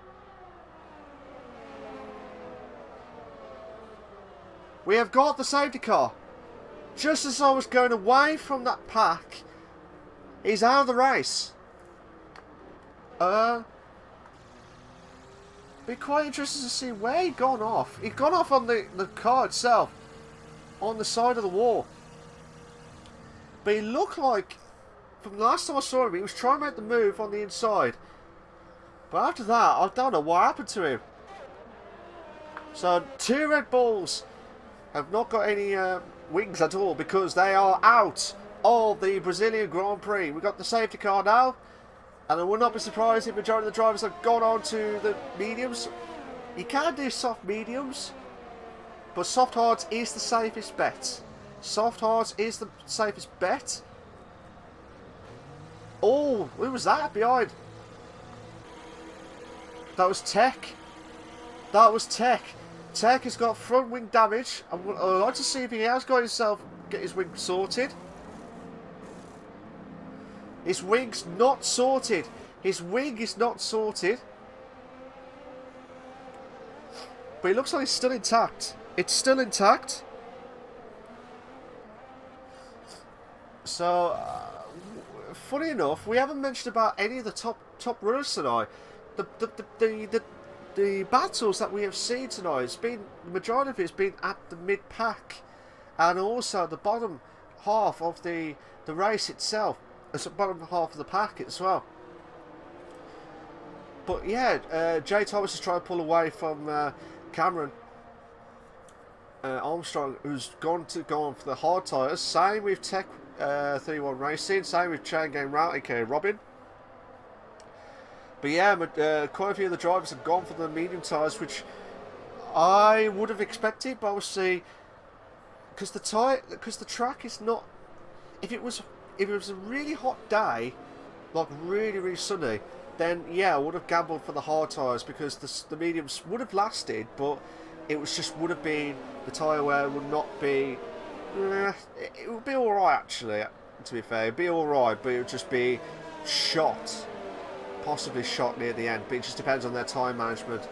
We have got the safety car. Just as I was going away from that pack, he's out of the race. Be quite interested to see where he'd gone off. He'd gone off on the car itself, on the side of the wall. But he looked like from the last time I saw him, he was trying to make the move on the inside. But after that, I don't know what happened to him. So 2 Red Bulls have not got any wings at all because they are out of the Brazilian Grand Prix. We've got the safety car now. And I would not be surprised if the majority of the drivers have gone on to the mediums. You can do soft mediums, but soft hards is the safest bet. Soft hards is the safest bet. Oh, who was that behind? That was Tech. That was Tech. Tech has got front wing damage. I'd like to see if he has got get his wing sorted. His wing's not sorted. His wing is not sorted. But it looks like it's still intact. It's still intact. So, funny enough, we haven't mentioned about any of the top runners tonight. The battles that we have seen tonight, the majority of it has been at the mid pack, and also the bottom half of the race itself. The bottom half of the pack as well. But yeah, Jay Thomas is trying to pull away from Cameron Armstrong, who's gone on for the hard tyres. Same with Tech 31 Racing. Same with Chain Game Route, aka Robin. But yeah, quite a few of the drivers have gone for the medium tyres, which I would have expected. But obviously, because the track is not. If it was a really hot day, like really sunny, then yeah, I would have gambled for the hard tyres because the mediums would have lasted, but it would have been the tyre wear would not be. It would be all right actually. To be fair, it'd be all right, but it would just be shot, possibly shot near the end. But it just depends on their time management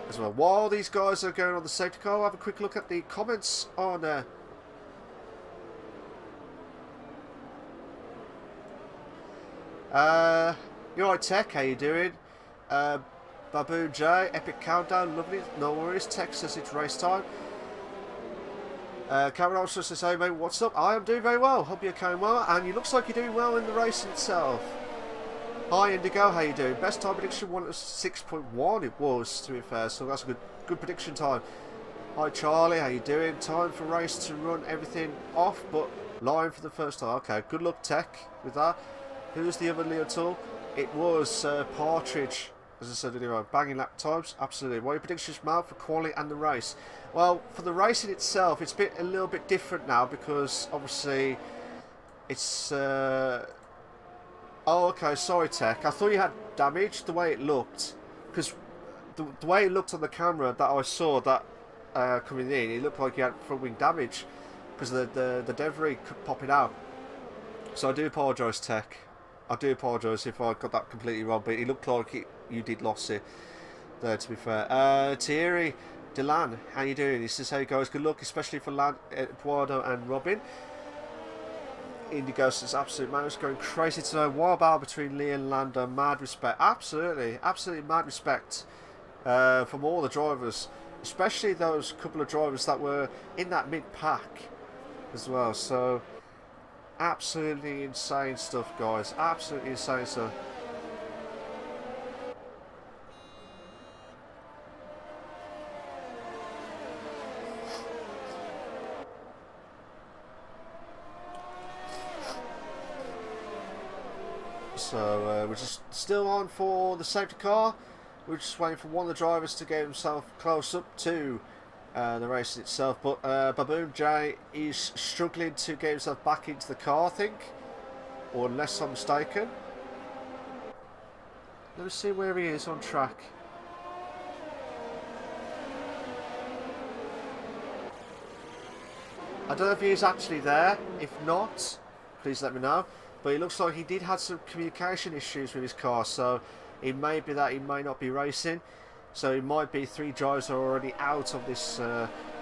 as well. While these guys are going on the safety car, I'll have a quick look at the comments on. You're right, Tech, how you doing? Baboon J, Epic Countdown, lovely, no worries. Tech says it's race time. Cameron also says, hey mate, what's up? I am doing very well, hope you're going well, and it looks like you're doing well in the race itself. Hi Indigo, how you doing? Best time prediction one was 6.1, it was, to be fair, so that's a good prediction time. Hi Charlie, how you doing? Time for race to run everything off, but line for the first time. Okay, good luck Tech with that. Who's the other Leo Tool? It was Partridge, as I said earlier, banging lap times, absolutely. What are your predictions, Mal, for quali and the race? Well, for the racing itself, it's a little bit different now because obviously it's. Oh, okay, sorry, Tech. I thought you had damage the way it looked, because the way it looked on the camera that I saw that coming in, it looked like you had front wing damage because the debris popping out. So I do apologise, Tech. I do apologise if I got that completely wrong, but it looked like you did lost it there, to be fair. Thierry Delan, how you doing? He says, hey guys, good luck, especially for Eduardo and Robin. Indigo says, absolute man, it's going crazy tonight. Wild battle between Lee and Lando, mad respect. Absolutely mad respect from all the drivers, especially those couple of drivers that were in that mid-pack as well. So absolutely insane stuff, guys. Absolutely insane stuff. So we're just still on for the safety car. We're just waiting for one of the drivers to get himself close up to the race itself, but Baboon J is struggling to get himself back into the car, I think, or unless I'm mistaken. Let me see where he is on track. I don't know if he is actually there. If not, please let me know. But it looks like he did have some communication issues with his car, so it may be that he may not be racing. So it might be 3 drivers are already out of this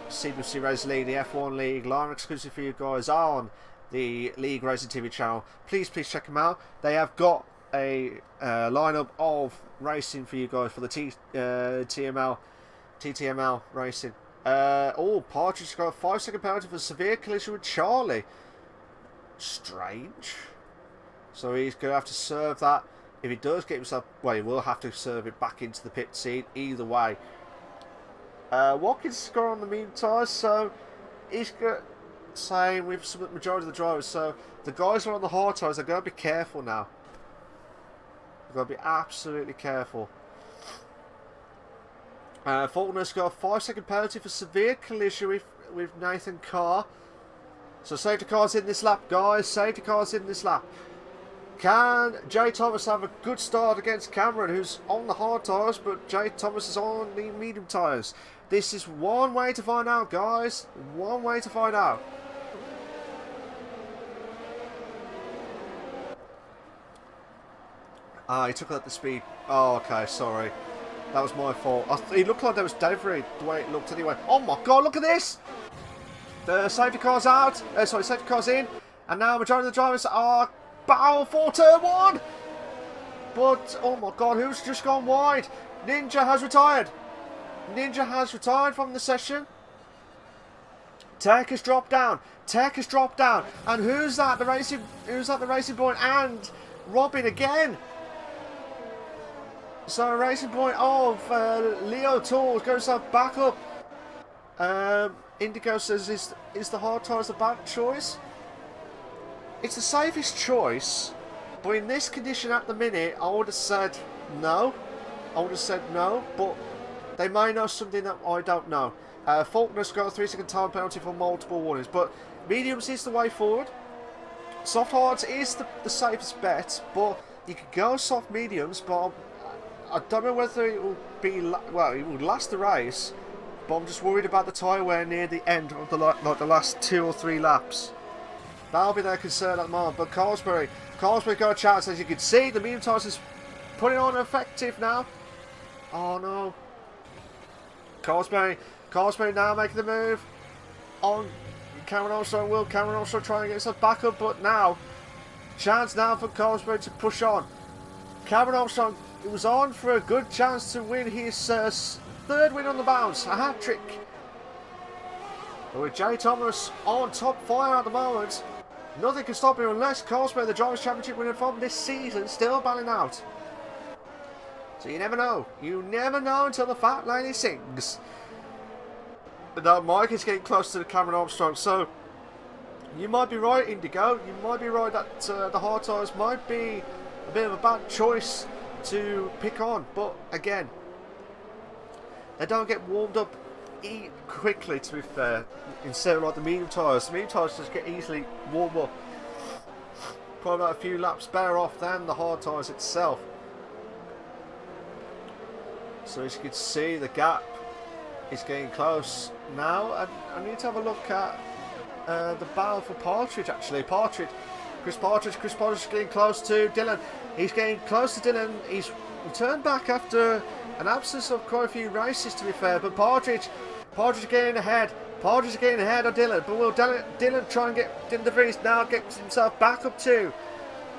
CWC Race League, the F1 League, live exclusive for you guys on the LeagueRacing TV channel. Please check them out. They have got a lineup of racing for you guys for the TTML racing. Partridge got a 5-second penalty for severe collision with Charlie. Strange. So he's going to have to serve that. If he does get himself... Well, he will have to serve it back into the pit scene. Either way. Watkins has got on the medium tyres, so he's got... Same with the majority of the drivers. So the guys who are on the hard tyres, they've got to be careful now. They've got to be absolutely careful. Faulkner's got a 5-second penalty for severe collision with Nathan Carr. So safety car's in this lap, guys. Safety car's in this lap. Can Jay Thomas have a good start against Cameron, who's on the hard tyres, but Jay Thomas is on the medium tyres? This is one way to find out, guys. One way to find out. He took out the speed. Oh, okay, sorry. That was my fault. It looked like there was debris the way it looked anyway. Oh my god, look at this! The safety car's out. Sorry, safety car's in. And now majority of the drivers are bow for turn 1. But, oh my god, who's just gone wide? Ninja has retired. Ninja has retired from the session. Tech has dropped down. Tech has dropped down. And who's that? Who's that? The racing point and Robin again. So racing point of Leo Tools goes back up. Indigo says, is the hard tyres a bad choice? It's the safest choice, but in this condition at the minute, I would have said no. I would have said no, but they may know something that I don't know. Faulkner's got a 3-second time penalty for multiple warnings, but mediums is the way forward. Soft hards is the safest bet, but you could go soft mediums, but I don't know whether it will be, well, it will last the race, but I'm just worried about the tyre wear near the end of the last 2 or 3 laps. That'll be their concern at the moment. But Carlsbury got a chance. As you can see, the medium tyres is putting on effective now. Oh no. Carlsbury now making the move on Cameron Armstrong. Will Cameron Armstrong try and get himself back up, but now chance now for Carlsbury to push on. Cameron Armstrong, it was on for a good chance to win his 3rd win on the bounce, a hat-trick. But with Jay Thomas on top fire at the moment, nothing can stop him unless Carlsbury, the Drivers' Championship winner from this season, still battling out. So you never know. You never know until the fat lady sings. But now Mike is getting close to the Cameron Armstrong, so you might be right, Indigo. You might be right that the hard tyres might be a bit of a bad choice to pick on. But again, they don't get warmed up quickly, to be fair, instead of like the medium tyres. The medium tyres just get easily warm up. Probably about a few laps better off than the hard tyres itself. So as you can see, the gap is getting close now. And I need to have a look at the battle for Partridge, actually. Chris Partridge is getting close to Dylan. He's getting close to Dylan. He's returned back after an absence of quite a few races, to be fair. But Partridge getting ahead. Partridge getting ahead of Dylan. But will Dylan try and get Dylan DeVries now gets himself back up to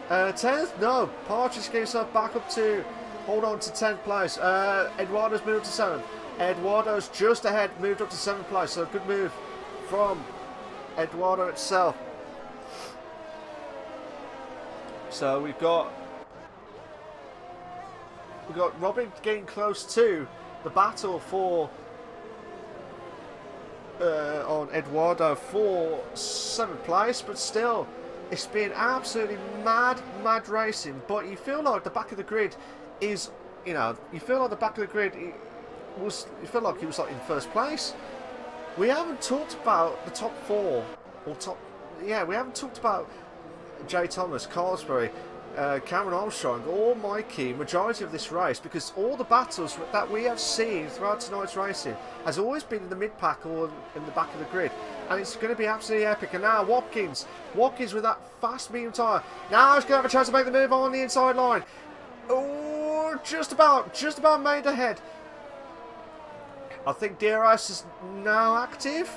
10th? No. Partridge getting himself back up to hold on to 10th place. Eduardo's moved up to 7th. Eduardo's just ahead, moved up to 7th place. So a good move from Eduardo itself. So we've got Robin getting close to the battle for on Eduardo for 7th place, but still it's been absolutely mad racing. But you feel like the back of the grid is, you feel like the back of the grid was, you feel like he was like in 1st place. We haven't talked about the top 4 or we haven't talked about Jay Thomas, Carlsbury, Cameron Armstrong, or Mikey, majority of this race, because all the battles that we have seen throughout tonight's racing has always been in the mid-pack or in the back of the grid, and it's going to be absolutely epic. And now Watkins with that fast medium tyre, now he's going to have a chance to make the move on the inside line. Oh, just about made ahead. I think DRS is now active.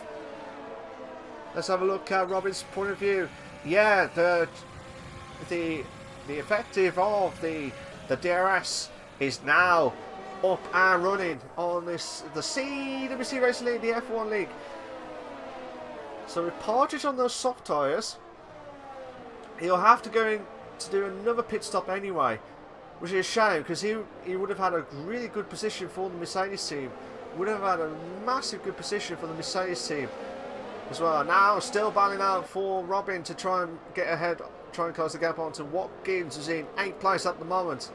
Let's have a look at Robin's point of view. Yeah, the effective of the DRS is now up and running on the CWC Racing League, the F1 League. So with Partridge on those soft tyres, he'll have to go in to do another pit stop anyway, which is a shame because he would have had a really good position for the Mercedes team. Would have had a massive good position for the Mercedes team as well. Now still battling out for Robin to try and get ahead, try and close the gap onto Watkins, who's in 8th place at the moment.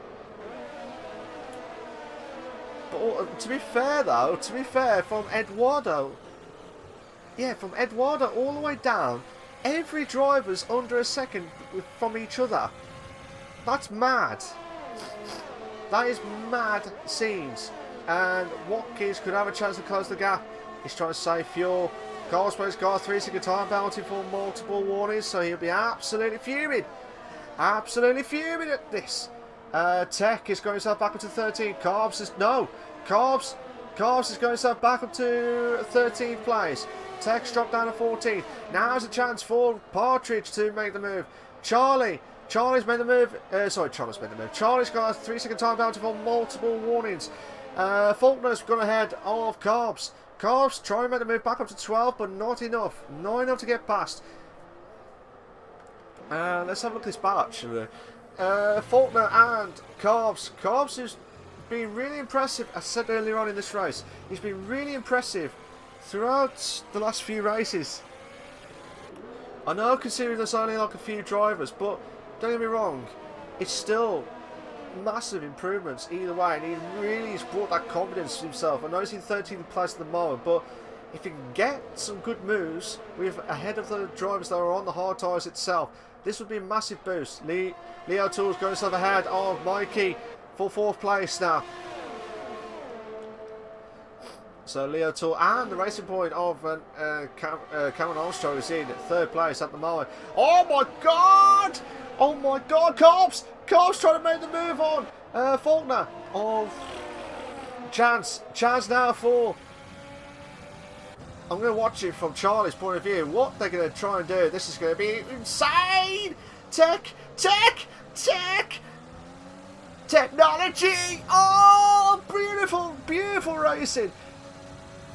But to be fair though, from Eduardo, from Eduardo all the way down, every driver's under a second from each other. That's mad. That is mad scenes. And Watkins could have a chance to close the gap. He's trying to save fuel. Carl's got a 3-second time penalty for multiple warnings, so he'll be absolutely fuming. Absolutely fuming at this. Tech is going himself back up to 13. Carbs is going himself back up to 13th place. Tech's dropped down to 14. Now's a chance for Partridge to make the move. Charlie's made the move. Charlie's made the move. Charlie's got a 3-second time penalty for multiple warnings. Faulkner's gone ahead of Carbs. Carbs trying to make the move back up to 12, but not enough. Not enough to get past. Let's have a look at this battle actually. Faulkner and Carbs. Carbs has been really impressive, as I said earlier on in this race. He's been really impressive throughout the last few races. I know considering there's only like a few drivers, but don't get me wrong, it's still massive improvements either way, and he really has brought that confidence to himself. I know he's in 13th place at the moment, but if he can get some good moves with ahead of the drivers that are on the hard tyres itself, this would be a massive boost. Leo Tools going himself ahead of Mikey for 4th place now. So Leo Tool and the racing point of Cameron Armstrong is in 3rd place at the moment. Oh my god! Oh my god, Cobbs trying to make the move on Faulkner. Oh, chance now for... I'm going to watch it from Charlie's point of view. What they're going to try and do. This is going to be insane. Technology. Oh, beautiful racing.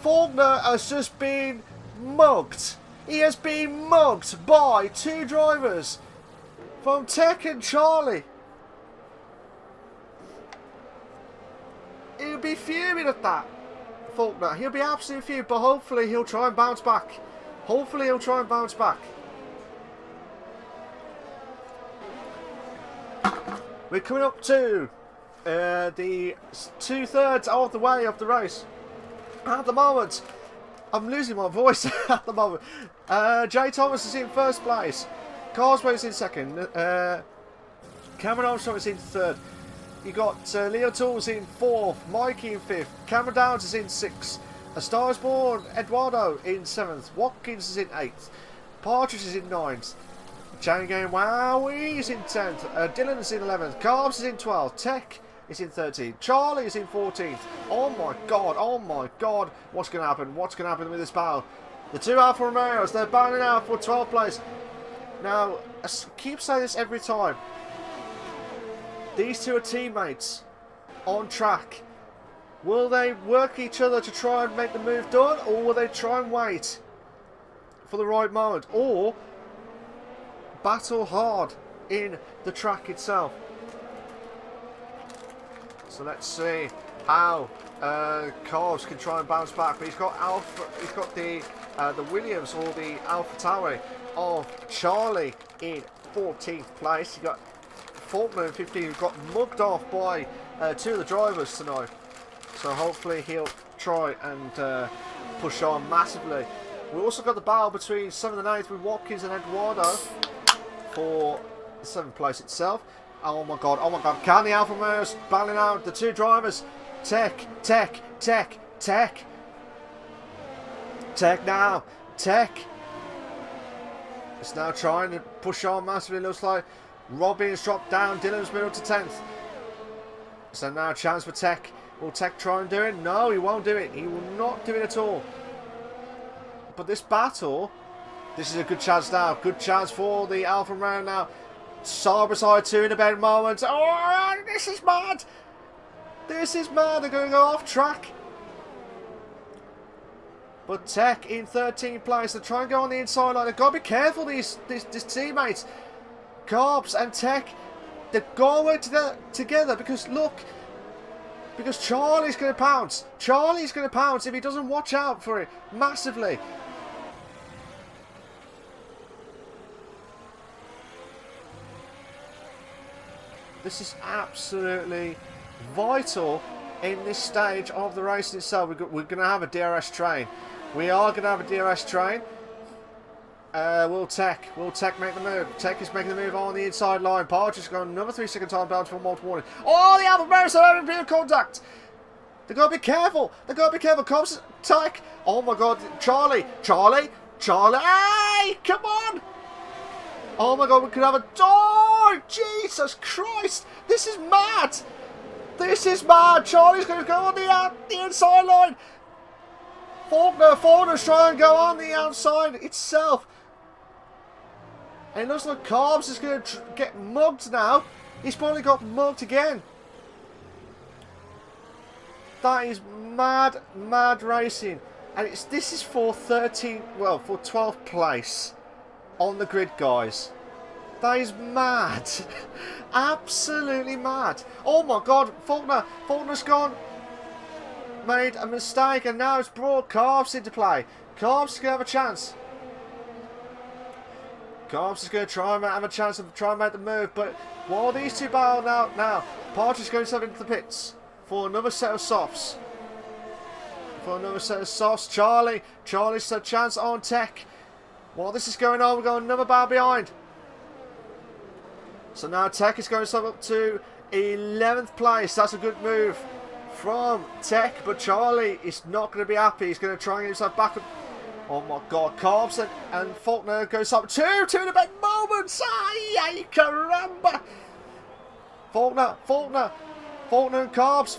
Faulkner has just been mugged. He has been mugged by 2 drivers from Tech and Charlie. He'll be fuming at that, Faulkner. He'll be absolutely fuming, but hopefully he'll try and bounce back. We're coming up to the 2/3 of the way of the race. At the moment, I'm losing my voice at the moment. Jay Thomas is in 1st place. Carsway is in 2nd. Cameron Armstrong is in 3rd. You got Leo Tools in 4th. Mikey in 5th. Cameron Downs is in 6th. A Star is Born, Eduardo in 7th. Watkins is in 8th. Partridge is in 9th. Chain Game Wowie is in 10th. Dylan is in 11th. Carbs is in 12th. Tech is in 13th. Charlie is in 14th. Oh my god. What's going to happen? What's going to happen with this battle? The 2 Alfa Romeos, they're battling out for 12th place. Now, I keep saying this every time. These 2 are teammates on track. Will they work each other to try and make the move done, or will they try and wait for the right moment, or battle hard in the track itself? So let's see how Carbs can try and bounce back. But he's got the Williams, or the Alpha Tauri of Charlie in 14th place. You got Faulkner in 15th, who got mugged off by 2 of the drivers tonight. So hopefully he'll try and push on massively. We also got the battle between 7th and 8th with Watkins and Eduardo for the 7th place itself. Oh my god. Can the Alfa Romeos battling out the 2 drivers? Tech now. Tech is now trying to push on massively. Looks like Robin's dropped down. Dylan's moved up to 10th. So now a chance for Tech. Will Tech try and do it? No, he won't do it. He will not do it at all. But this battle, this is a good chance now. Good chance for the Alfa Romeo now. Side by side 2 in a bad moment. Oh, this is mad. They're going to go off track. But Tech in 13th place. They're trying to go on the inside line. They've got to be careful, these teammates. Carbs and Tech, they're going together because look, because Charlie's going to pounce. Charlie's going to pounce if he doesn't watch out for it massively. This is absolutely vital in this stage of the race itself. We're going to have a DRS train. We are going to have a DRS train. Will Tech make the move? Tech is making the move on the inside line. Partridge has got another 3-second time penalty for multiple warning. Oh, the Alpha Bears are having real contact. They've got to be careful. They've got to be careful. Comes Tech. Oh my God, Charlie. Hey, come on. Oh my God, we could have a... Oh, Jesus Christ. This is mad. This is mad. Charlie's going to go on the inside line. Faulkner's trying to go on the outside itself. And it looks like Carbs is going to get mugged now. He's probably got mugged again. That is mad racing. And this is for 12th place on the grid, guys. That is mad. Absolutely mad. Oh my God, Faulkner's gone. Made a mistake and now it's brought Carbs into play. Carbs is going to have a chance. Carbs is going to try and have a chance of trying to make the move, but while these two battle now, Partridge is going to into the pits for another set of softs. Charlie's a chance on Tech. While this is going on, we're going another battle behind. So now Tech is going up to 11th place. That's a good move from Tech, but Charlie is not going to be happy. He's going to try and get himself back up. Oh my God, Carbs and Faulkner goes up two in the big moments. Ay, caramba. Faulkner and Carbs.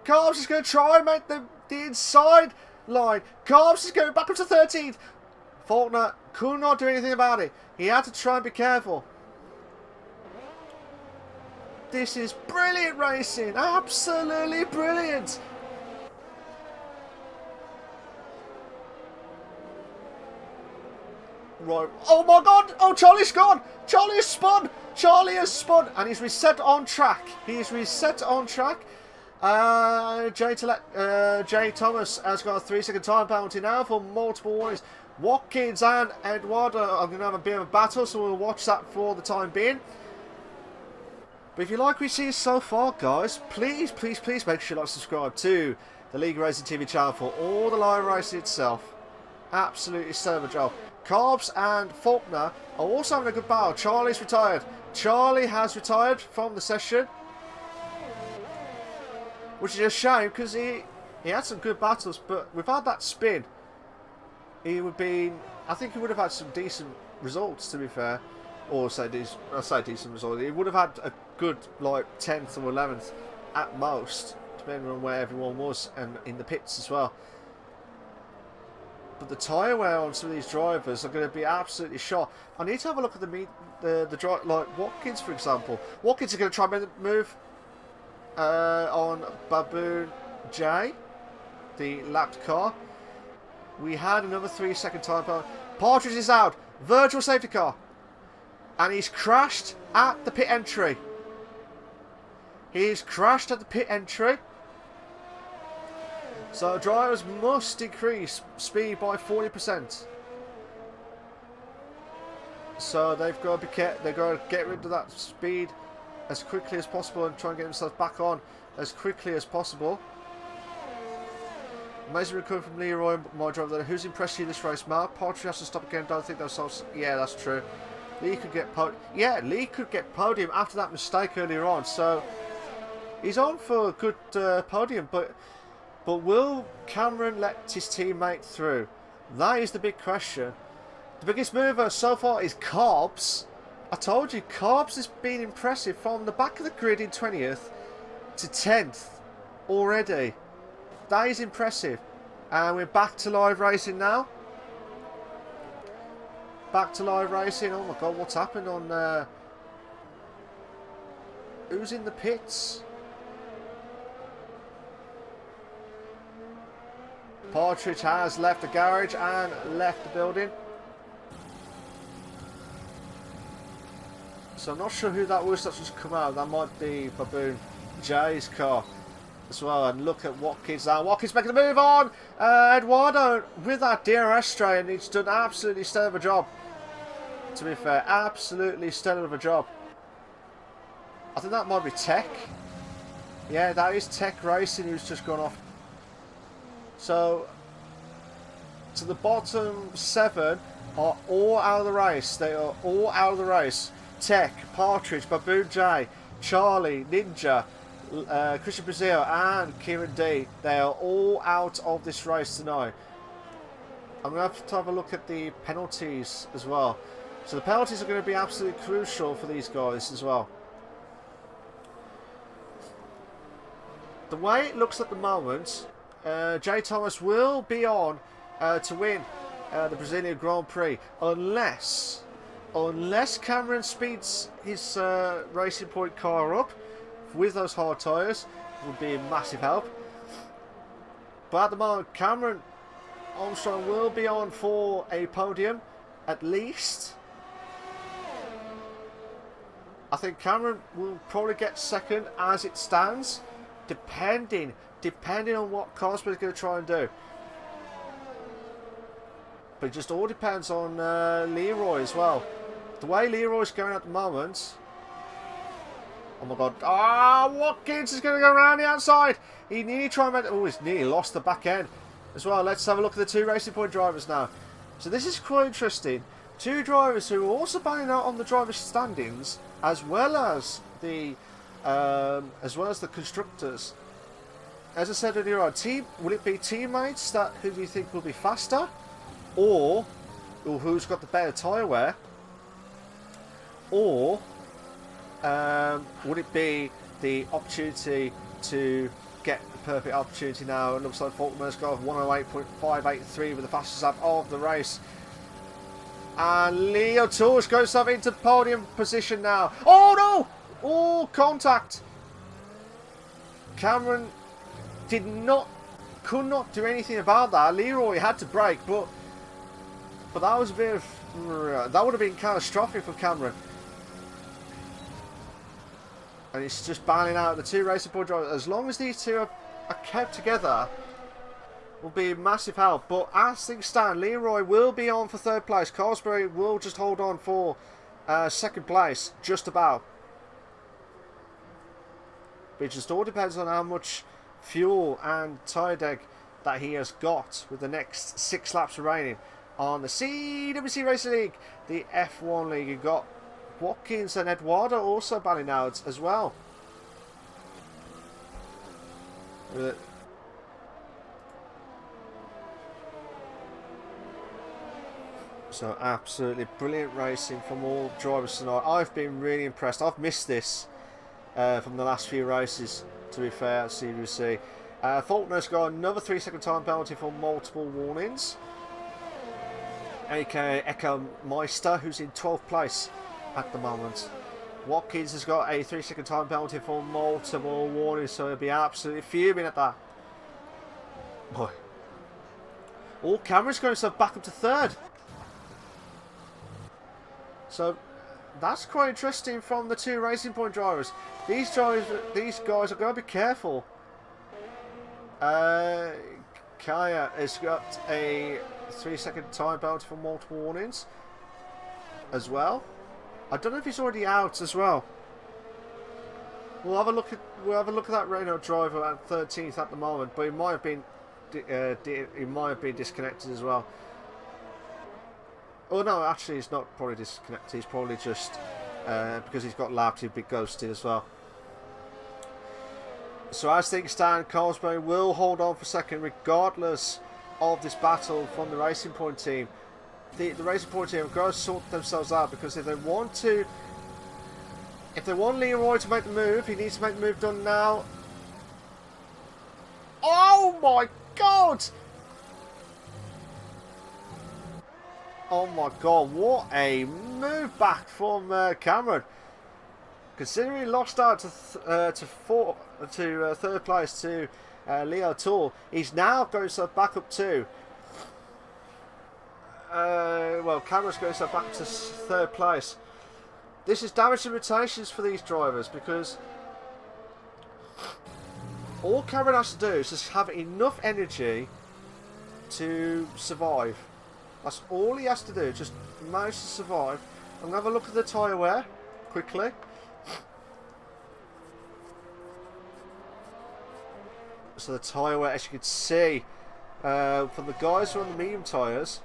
Carbs is going to try and make the inside line. Carbs is going back up to 13th. Faulkner could not do anything about it. He had to try and be careful. This is brilliant racing. Absolutely brilliant. Right. Oh my God. Oh, Charlie's gone. Charlie has spun. And he's reset on track. Jay Thomas has got a 3-second time penalty now for multiple warnings. Watkins and Eduardo are going to have a bit of a battle, so we'll watch that for the time being. But if you like what you see so far, guys, please make sure you like and subscribe to the LeagueRacing TV channel for all the live racing itself. Absolutely stellar job. Carbs and Faulkner are also having a good battle. Charlie's retired. Charlie has retired from the session, which is a shame because he had some good battles, but without that spin, I think he would have had some decent results, to be fair. Or I say decent results. He would have had a good 10th or 11th at most, depending on where everyone was and in the pits as well. But the tyre wear on some of these drivers are going to be absolutely shot. I need to have a look at the drive, like Watkins, for example. Watkins is going to try and make the move on Baboon J, the lapped car. We had another 3-second time penalty. Partridge is out. Virtual safety car. And he's crashed at the pit entry. So drivers must increase speed by 40%. So they've got to get rid of that speed as quickly as possible and try and get themselves back on as quickly as possible. Amazing recovery from Leroy, my driver. Who's impressed you this race, Mark? Partridge has to stop again. Don't think those solves. Yeah, that's true. Lee could get podium after that mistake earlier on. So he's on for a good podium, but will Cameron let his teammate through? That is the big question. The biggest mover so far is Carbs. I told you, Carbs has been impressive from the back of the grid in 20th to 10th already. That is impressive. And we're back to live racing now. Oh my God, what's happened on... who's in the pits? Partridge has left the garage and left the building. So I'm not sure who that was that's just come out. That might be Baboon J's car as well. And look at Watkins now. Watkins making the move on. Eduardo with that DRS straight, and he's done absolutely stellar of a job. To be fair, absolutely stellar of a job. I think that might be Tech. Yeah, that is Tech Racing who's just gone off. So, to the bottom 7 are all out of the race. They are all out of the race. Tech, Partridge, Baboon J, Charlie, Ninja, Christian Brazil and Kieran D. They are all out of this race tonight. I'm going to have a look at the penalties as well. So the penalties are going to be absolutely crucial for these guys as well. The way it looks at the moment, Jay Thomas will be on to win the Brazilian Grand Prix unless Cameron speeds his Racing Point car up with those hard tyres. Would be a massive help. But at the moment, Cameron Armstrong will be on for a podium at least. I think Cameron will probably get second as it stands, depending on what Cosplay is going to try and do. But it just all depends on Leroy as well. The way Leroy's going at the moment. Oh my god. Ah, Watkins is going to go around the outside. He nearly tried to make. Oh, he's nearly lost the back end as well. Let's have a look at the two Racing Point drivers now. So this is quite interesting. Two drivers who are also banging out on the drivers' standings, as well as the constructors. As I said earlier on, will it be teammates that who do you think will be faster, or who's got the better tyre wear, or would it be the opportunity to get the perfect opportunity now? It looks like Faulkner's got 108.583 with the fastest lap of the race. And Leo Torres goes up into podium position now. Oh no! Oh, contact! Cameron could not do anything about that. Leroy had to brake, but that was a bit of that would have been catastrophic for Cameron. And it's just battling out the two Racing Point drivers. As long as these two are kept together, will be a massive help. But as things stand, Leroy will be on for third place. Carlsberry will just hold on for second place, just about. But it just all depends on how much fuel and tyre deck that he has got with the next 6 laps remaining on the CWC Racing League, the F1 League. You've got Watkins and Eduardo also battling out as well. So absolutely brilliant racing from all drivers tonight. I've been really impressed. I've missed this from the last few races, to be fair, at CWC. Faulkner's got another 3-second time penalty for multiple warnings. aka Echo Meister, who's in 12th place at the moment. Watkins has got a 3-second time penalty for multiple warnings, so he'll be absolutely fuming at that. Boy. Oh, Cameron's going himself back up to third. So that's quite interesting from the two Racing Point drivers. These guys are going to be careful. Kaya has got a 3-second time penalty for multiple warnings as well. I don't know if he's already out as well. We'll have a look at that Renault driver at 13th at the moment, but he might have been disconnected as well. Oh no, actually he's not probably disconnected. He's probably just because he's got lapped, he'd be ghosted as well. So as things stand, Carlsberg will hold on for second regardless of this battle from the Racing Point team. The Racing Point team have got to sort themselves out, because if they want Leroy to make the move, he needs to make the move done now. Oh my god! Oh my god, what a move back from Cameron. Considering he lost out to third place to Leo Tour, he's now going himself back up to well, Cameron's going himself back to third place. this is damage limitations for these drivers, because all Cameron has to do is just have enough energy to survive. That's all he has to do, just manage to survive. I'm going to have a look at the tyre wear quickly. So the tyre wear, as you can see, for the guys who are on the medium tyres,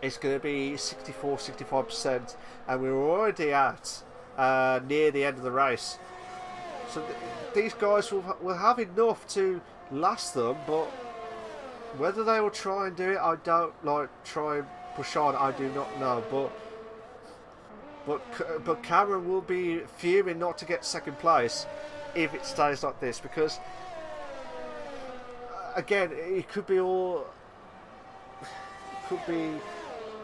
it's going to be 64-65%, and we're already at near the end of the race. So these guys will have enough to last them, but whether they will try and do it, I don't try and push on. I do not know, but Cameron will be fuming not to get second place if it stays like this, because again, it could be all. It could be.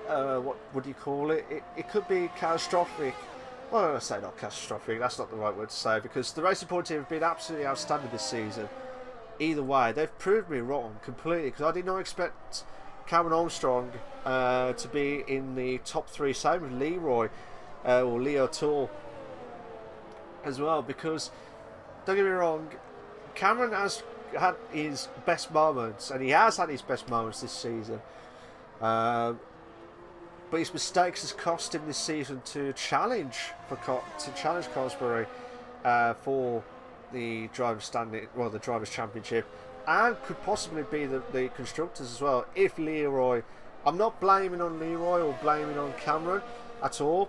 What would you call it? It could be catastrophic. Well, I say not catastrophic, that's not the right word to say, because the Racing Point team have been absolutely outstanding this season. Either way, they've proved me wrong completely, because I did not expect Cameron Armstrong to be in the top 3, same with Leroy or Leo Tool as well, because don't get me wrong, Cameron has had his best moments, and he has had his best moments this season. But his mistakes has cost him this season to challenge Cosbury for the drivers' the drivers' championship, and could possibly be the constructors as well. If Leroy, I'm not blaming on Leroy or blaming on Cameron at all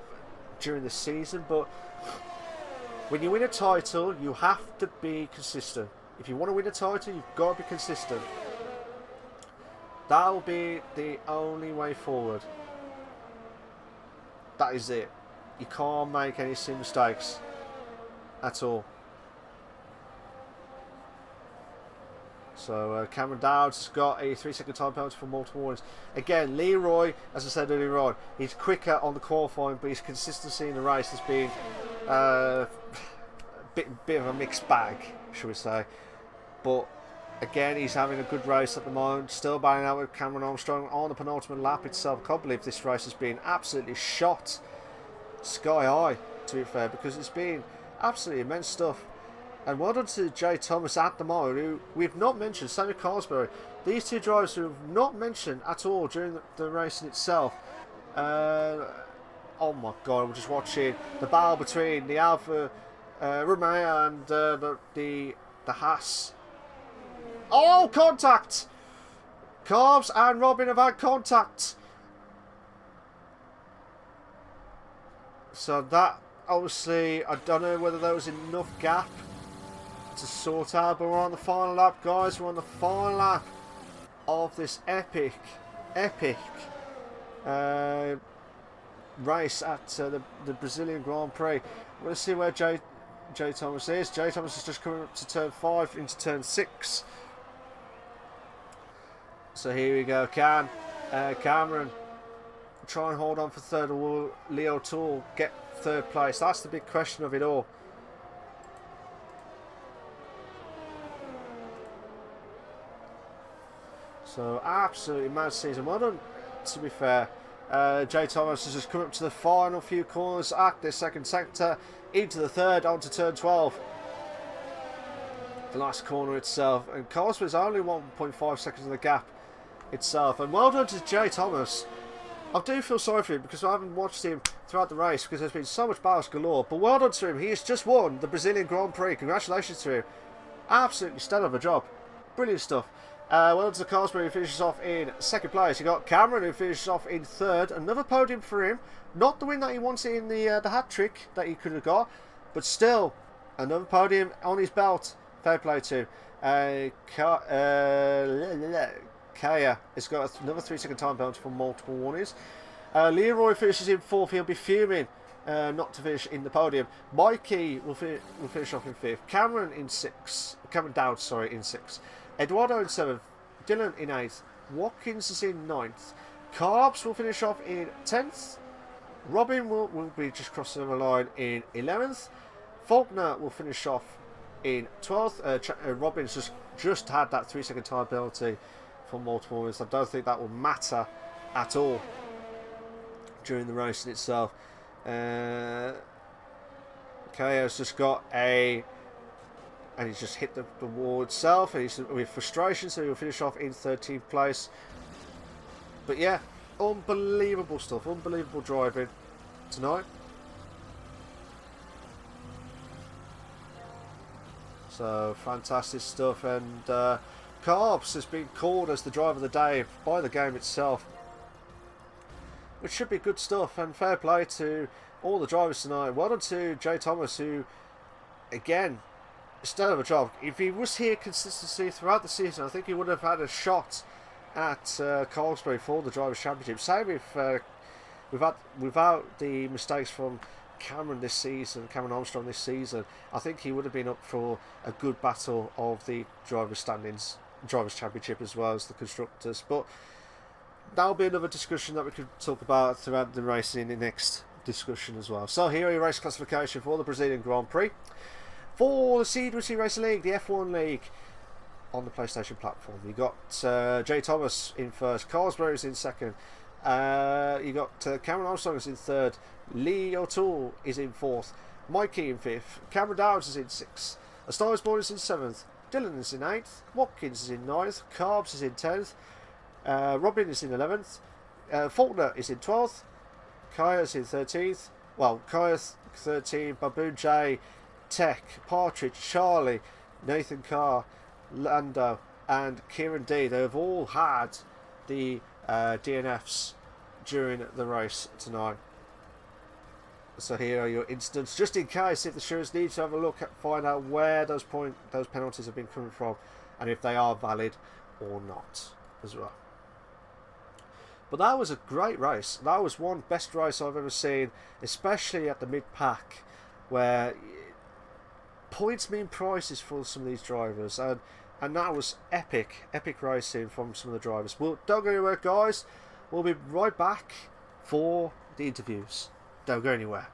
during the season, but when you win a title, you have to be consistent. If you want to win a title, you've got to be consistent. That'll be the only way forward. That is it. You can't make any silly mistakes at all. So Cameron Dowds has got a 3-second time penalty for multiple warnings. Again, Leroy, as I said earlier on, he's quicker on the qualifying, but his consistency in the race has been a bit of a mixed bag, shall we say. But again, he's having a good race at the moment. Still battling out with Cameron Armstrong on the penultimate lap itself. I can't believe this race has been absolutely shot sky high, to be fair, because it's been absolutely immense stuff. And well done to Jay Thomas at the moment, who we've not mentioned, Sammy Carsbury. These two drivers who have not mentioned at all during the racing itself. Oh my god, we're just watching the battle between the Alfa Romeo and the Haas. Oh, contact! Carbs and Robin have had contact. So that, obviously, I don't know whether there was enough gap to sort out, but we're on the final lap, guys. We're on the final lap of this epic race at the Brazilian Grand Prix. Let's see where Jay Thomas is. Jay Thomas is just coming up to turn 5 into turn 6. So here we go. Can Cameron try and hold on for third, or will Leo Tool get third place? That's the big question of it all. So absolutely mad season. Well done, to be fair. Jay Thomas has just come up to the final few corners at the second sector, into the third, onto turn 12. The last corner itself, and Carswell's only 1.5 seconds of the gap itself. And well done to Jay Thomas. I do feel sorry for him, because I haven't watched him throughout the race, because there's been so much battles galore. But well done to him. He has just won the Brazilian Grand Prix. Congratulations to him. Absolutely stellar of a job. Brilliant stuff. Well done to Carsbury, who finishes off in second place. You got Cameron, who finishes off in third. Another podium for him. Not the win that he wanted in the hat trick that he could have got, but still another podium on his belt. Fair play to him. Kaya has got another 3-second time penalty for multiple warnings. Leroy finishes in fourth. He'll be fuming not to finish in the podium. Mikey will finish off in fifth. Cameron in sixth. Cameron Dowd, sorry, in sixth. Eduardo in seventh. Dylan in eighth. Watkins is in ninth. Carbs will finish off in 10th. Robin will be just crossing the line in 11th. Faulkner will finish off in 12th. Robin's just had that 3-second time penalty for multiple wins. I don't think that will matter at all during the race in itself. Okay, has just got a, and he's just hit the wall itself, and he's with frustration, so he'll finish off in 13th place. But yeah, unbelievable stuff, unbelievable driving tonight. So fantastic stuff, and Carbs has been called as the driver of the day by the game itself, which should be good stuff, and fair play to all the drivers tonight. Well done to Jay Thomas, who, again, still of a job. If he was here consistency throughout the season, I think he would have had a shot at Carlsbury for the Drivers' Championship. Same with without the mistakes from Cameron this season, Cameron Armstrong this season, I think he would have been up for a good battle of the Drivers' Standings, Drivers' Championship as well as the Constructors. But that'll be another discussion that we could talk about throughout the race in the next discussion as well. So here are your race classification for the Brazilian Grand Prix. For the CWC Racing League, the F1 League on the PlayStation platform, you got Jay Thomas in first, Carlsbury is in second, you got Cameron Armstrong is in third, Lee O'Toole is in fourth, Mikey in fifth, Cameron Downs is in sixth, A Star Is Born is in seventh, Dylan is in eighth, Watkins is in ninth, Carbs is in 10th, Robin is in 11th, Faulkner is in 12th, Kaya's in 13th, well, Kaya's 13, Baboon J, Tech, Partridge, Charlie, Nathan Carr, Lando, and Kieran D. They have all had the DNFs during the race tonight. So here are your incidents, just in case if the stewards need to have a look at, find out where those penalties have been coming from, and if they are valid or not as well. But that was a great race. That was one best race I've ever seen, especially at the mid-pack, where points mean prices for some of these drivers, and that was epic racing from some of the drivers. Well, don't go anywhere, guys. We'll be right back for the interviews. Don't go anywhere.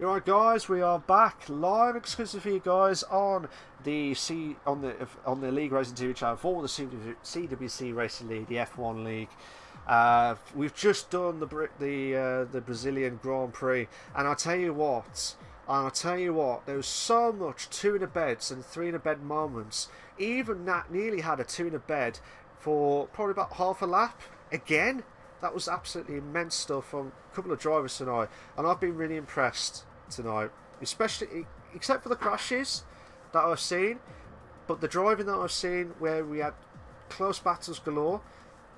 Alright guys, we are back live exclusive for you guys on the on the LeagueRacing TV channel for the CWC Racing League, the F1 League. We've just done the Brazilian Grand Prix, and I'll tell you what, there was so much 2 in a beds and 3 in a bed moments. Even Nat nearly had a 2 in a bed for probably about half a lap again. That was absolutely immense stuff from a couple of drivers tonight, and I've been really impressed tonight, especially except for the crashes that I've seen, but the driving that I've seen where we had close battles galore,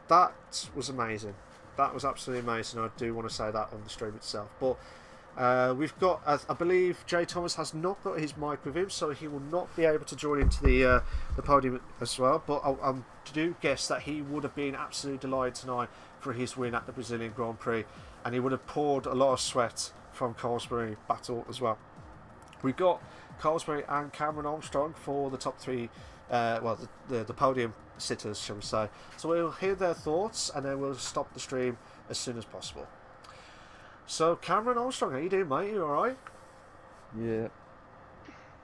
that was amazing. That was absolutely amazing. I do want to say that on the stream itself. But we've got, I believe Jay Thomas has not got his mic with him, so he will not be able to join into the podium as well. But I do guess that he would have been absolutely delighted tonight for his win at the Brazilian Grand Prix, and he would have poured a lot of sweat from Carlsbury battle as well. We've got Carlsbury and Cameron Armstrong for the top 3, the podium sitters, shall we say. So we'll hear their thoughts, and then we'll stop the stream as soon as possible. So Cameron Armstrong, how you doing, mate? You alright? Yeah,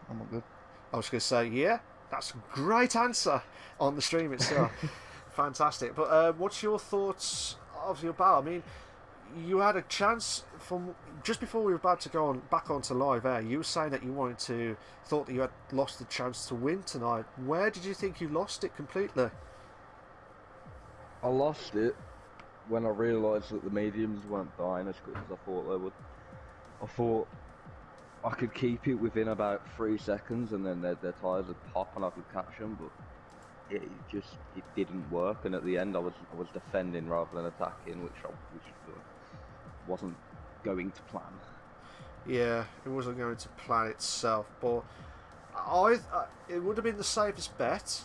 I'm all good. I was going to say, yeah, that's a great answer on the stream itself. Fantastic. But what's your thoughts of your battle? I mean, you had a chance from just before we were about to go back onto live air. You were saying that you thought that you had lost the chance to win tonight. Where did you think you lost it completely? I lost it when I realised that the mediums weren't dying as quick as I thought they would. I thought I could keep it within about 3 seconds, and then their tyres would pop and I could catch them, but it didn't work. And at the end, I was defending rather than attacking, which wasn't going to plan. Yeah, it wasn't going to plan itself, but it would have been the safest bet,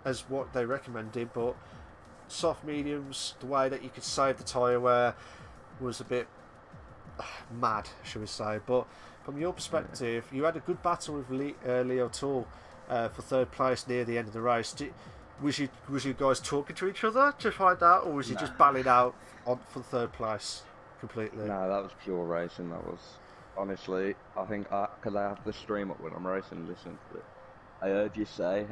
as what they recommended. But soft mediums, the way that you could save the tyre wear, was a bit mad, shall we say. But from your perspective, you had a good battle with Leo Tool for 3rd place near the end of the race. Was you guys talking to each other to find out, or was you just battling out for 3rd place completely? No, that was pure racing. That was, honestly, I think, because I have the stream up when I'm racing and listening to it, I heard you say,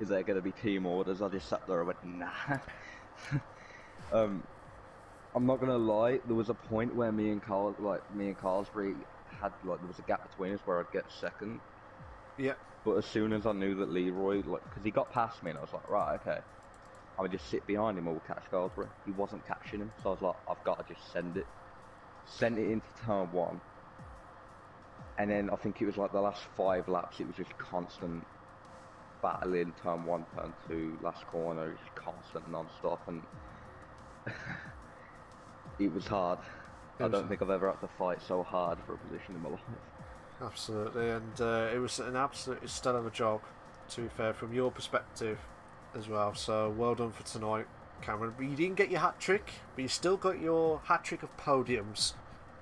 is there going to be team orders? I just sat there and went, nah. I'm not gonna lie, there was a point where me and Carlsbury had, there was a gap between us where I'd get 2nd. Yeah. But as soon as I knew that Leroy, because he got past me, and I was like, right, okay, I would just sit behind him or we'll catch Carlsbury. He wasn't catching him, so I was like, I've got to just send it. Sent it into turn 1, and then I think it was like the last 5 laps, it was just constant battling, turn 1, turn 2, last corner, it was just constant non-stop, and it was hard. I don't think I've ever had to fight so hard for a position in my life. Absolutely, and it was an absolutely stellar job, to be fair, from your perspective as well. So well done for tonight, Cameron. But you didn't get your hat trick, but you still got your hat trick of podiums.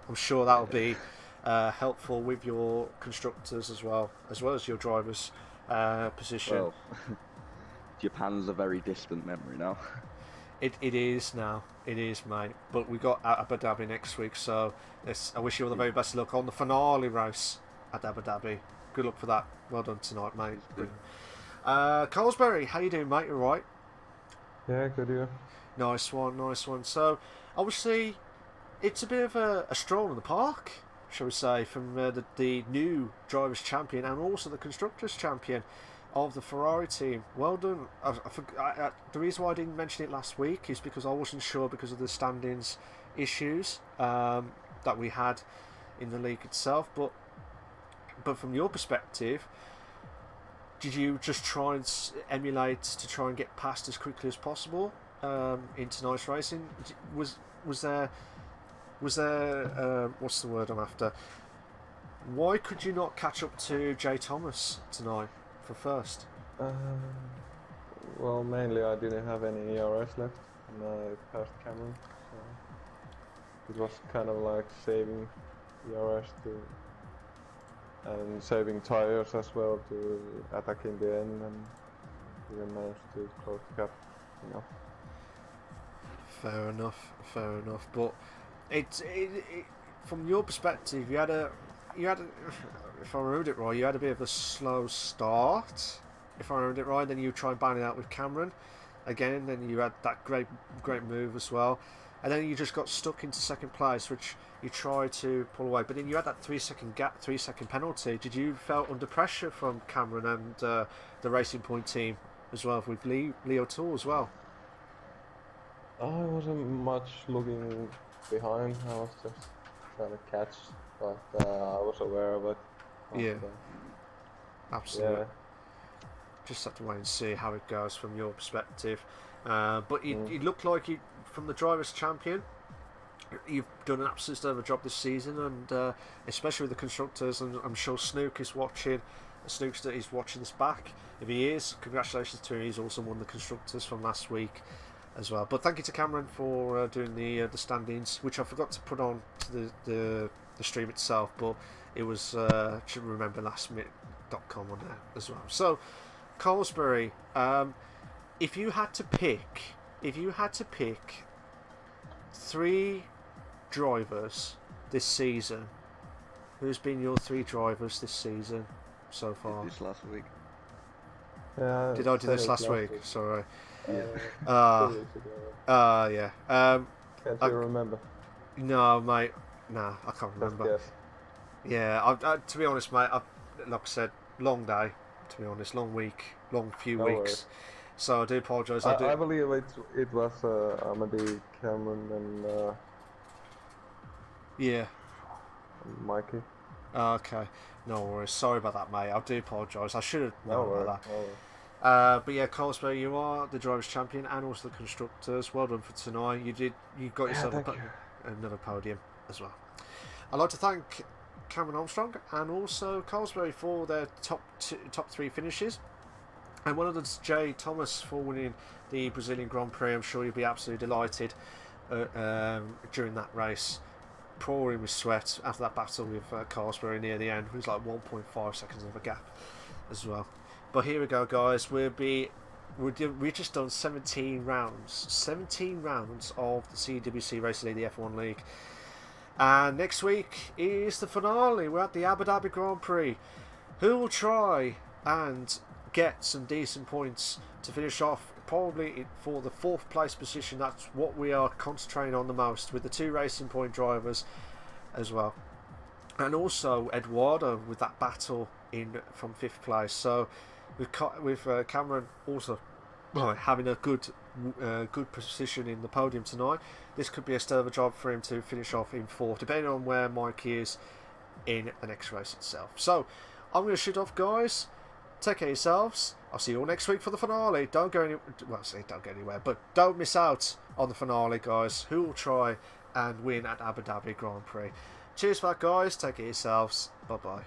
I'm sure that'll be helpful with your constructors as well as your drivers' position. Well, Japan's a very distant memory now. It is now. It is, mate. But we got Abu Dhabi next week, so I wish you all the very best of luck on the finale race at Abu Dhabi. Good luck for that. Well done tonight, mate. Carlsbury, how you doing, mate? You all right? Yeah, good, yeah. Nice one, nice one. So, obviously, it's a bit of a stroll in the park, shall we say, from the new Drivers' Champion and also the Constructors' Champion of the Ferrari team. Well done. The reason why I didn't mention it last week is because I wasn't sure because of the standings issues that we had in the league itself. But from your perspective, did you just try and emulate to try and get past as quickly as possible in tonight's racing? Was there what's the word I'm after? Why could you not catch up to Jay Thomas tonight for first? Well, mainly I didn't have any ERS left, and I passed Cameron, so it was kind of like saving ERS and saving tires as well to attack in the end, and didn't manage to close the gap enough. Fair enough. But it from your perspective, you you had, if I remembered it right, you had a bit of a slow start. If I remembered it right, then you tried banging out with Cameron again. Then you had that great move as well, and then you just got stuck into second place, which you tried to pull away. But then you had that 3-second gap, 3-second penalty. Did you felt under pressure from Cameron and the Racing Point team as well, with Leo Tool as well? I wasn't much looking behind. I was just trying to catch, but I was aware of it. Yeah, after. absolutely. Yeah. Just have to wait and see how it goes from your perspective. But it looked like you, from the Drivers' Champion, you've done an absolute stellar job this season, and especially with the constructors. And I'm sure Snook is watching. Snookster is watching this back. If he is, congratulations to him. He's also won the constructors from last week as well. But thank you to Cameron for doing the standings, which I forgot to put on to the stream itself. But it was should remember lastminute.com on there as well. So Colesbury, if you had to pick 3 drivers this season, who's been your 3 drivers this season so far? This last week. Yeah. Did I do this last week? Sorry. Yeah. 2 weeks ago. Yeah. Can't you remember? No, mate. Nah, I can't Let's remember. guess. Yeah, to be honest, mate, like I said, long day. To be honest, long week, long few No weeks. worries. So I do apologise. I believe it was Amadi, Cameron, and Yeah. Mikey. Okay. No worries. Sorry about that, mate. I do apologise. I should have No known worries. about No worries. that. But yeah, Colesbury, you are the drivers' champion and also the constructors. Well done for tonight. You got yourself thank you. another podium as well. I'd like to thank Cameron Armstrong and also Colesbury for their top 3 finishes. And one of them is Jay Thomas for winning the Brazilian Grand Prix. I'm sure you'll be absolutely delighted during that race, pouring with sweat after that battle with Colesbury near the end. It was like 1.5 seconds of a gap as well. But here we go, guys. We've just done 17 rounds. 17 rounds of the CWC Racing League, the F1 League. And next week is the finale. We're at the Abu Dhabi Grand Prix. Who will try and get some decent points to finish off, probably for the 4th place position? That's what we are concentrating on the most, with the 2 Racing Point drivers as well, and also Eduardo with that battle in from 5th place. So with Cameron also having a good position in the podium tonight, this could be a stellar job for him to finish off in 4th, depending on where Mike is in the next race itself. So I'm going to shoot off, guys. Take care of yourselves. I'll see you all next week for the finale. Don't go anywhere, but don't miss out on the finale, guys. Who will try and win at Abu Dhabi Grand Prix? Cheers for that, guys. Take care of yourselves. Bye bye.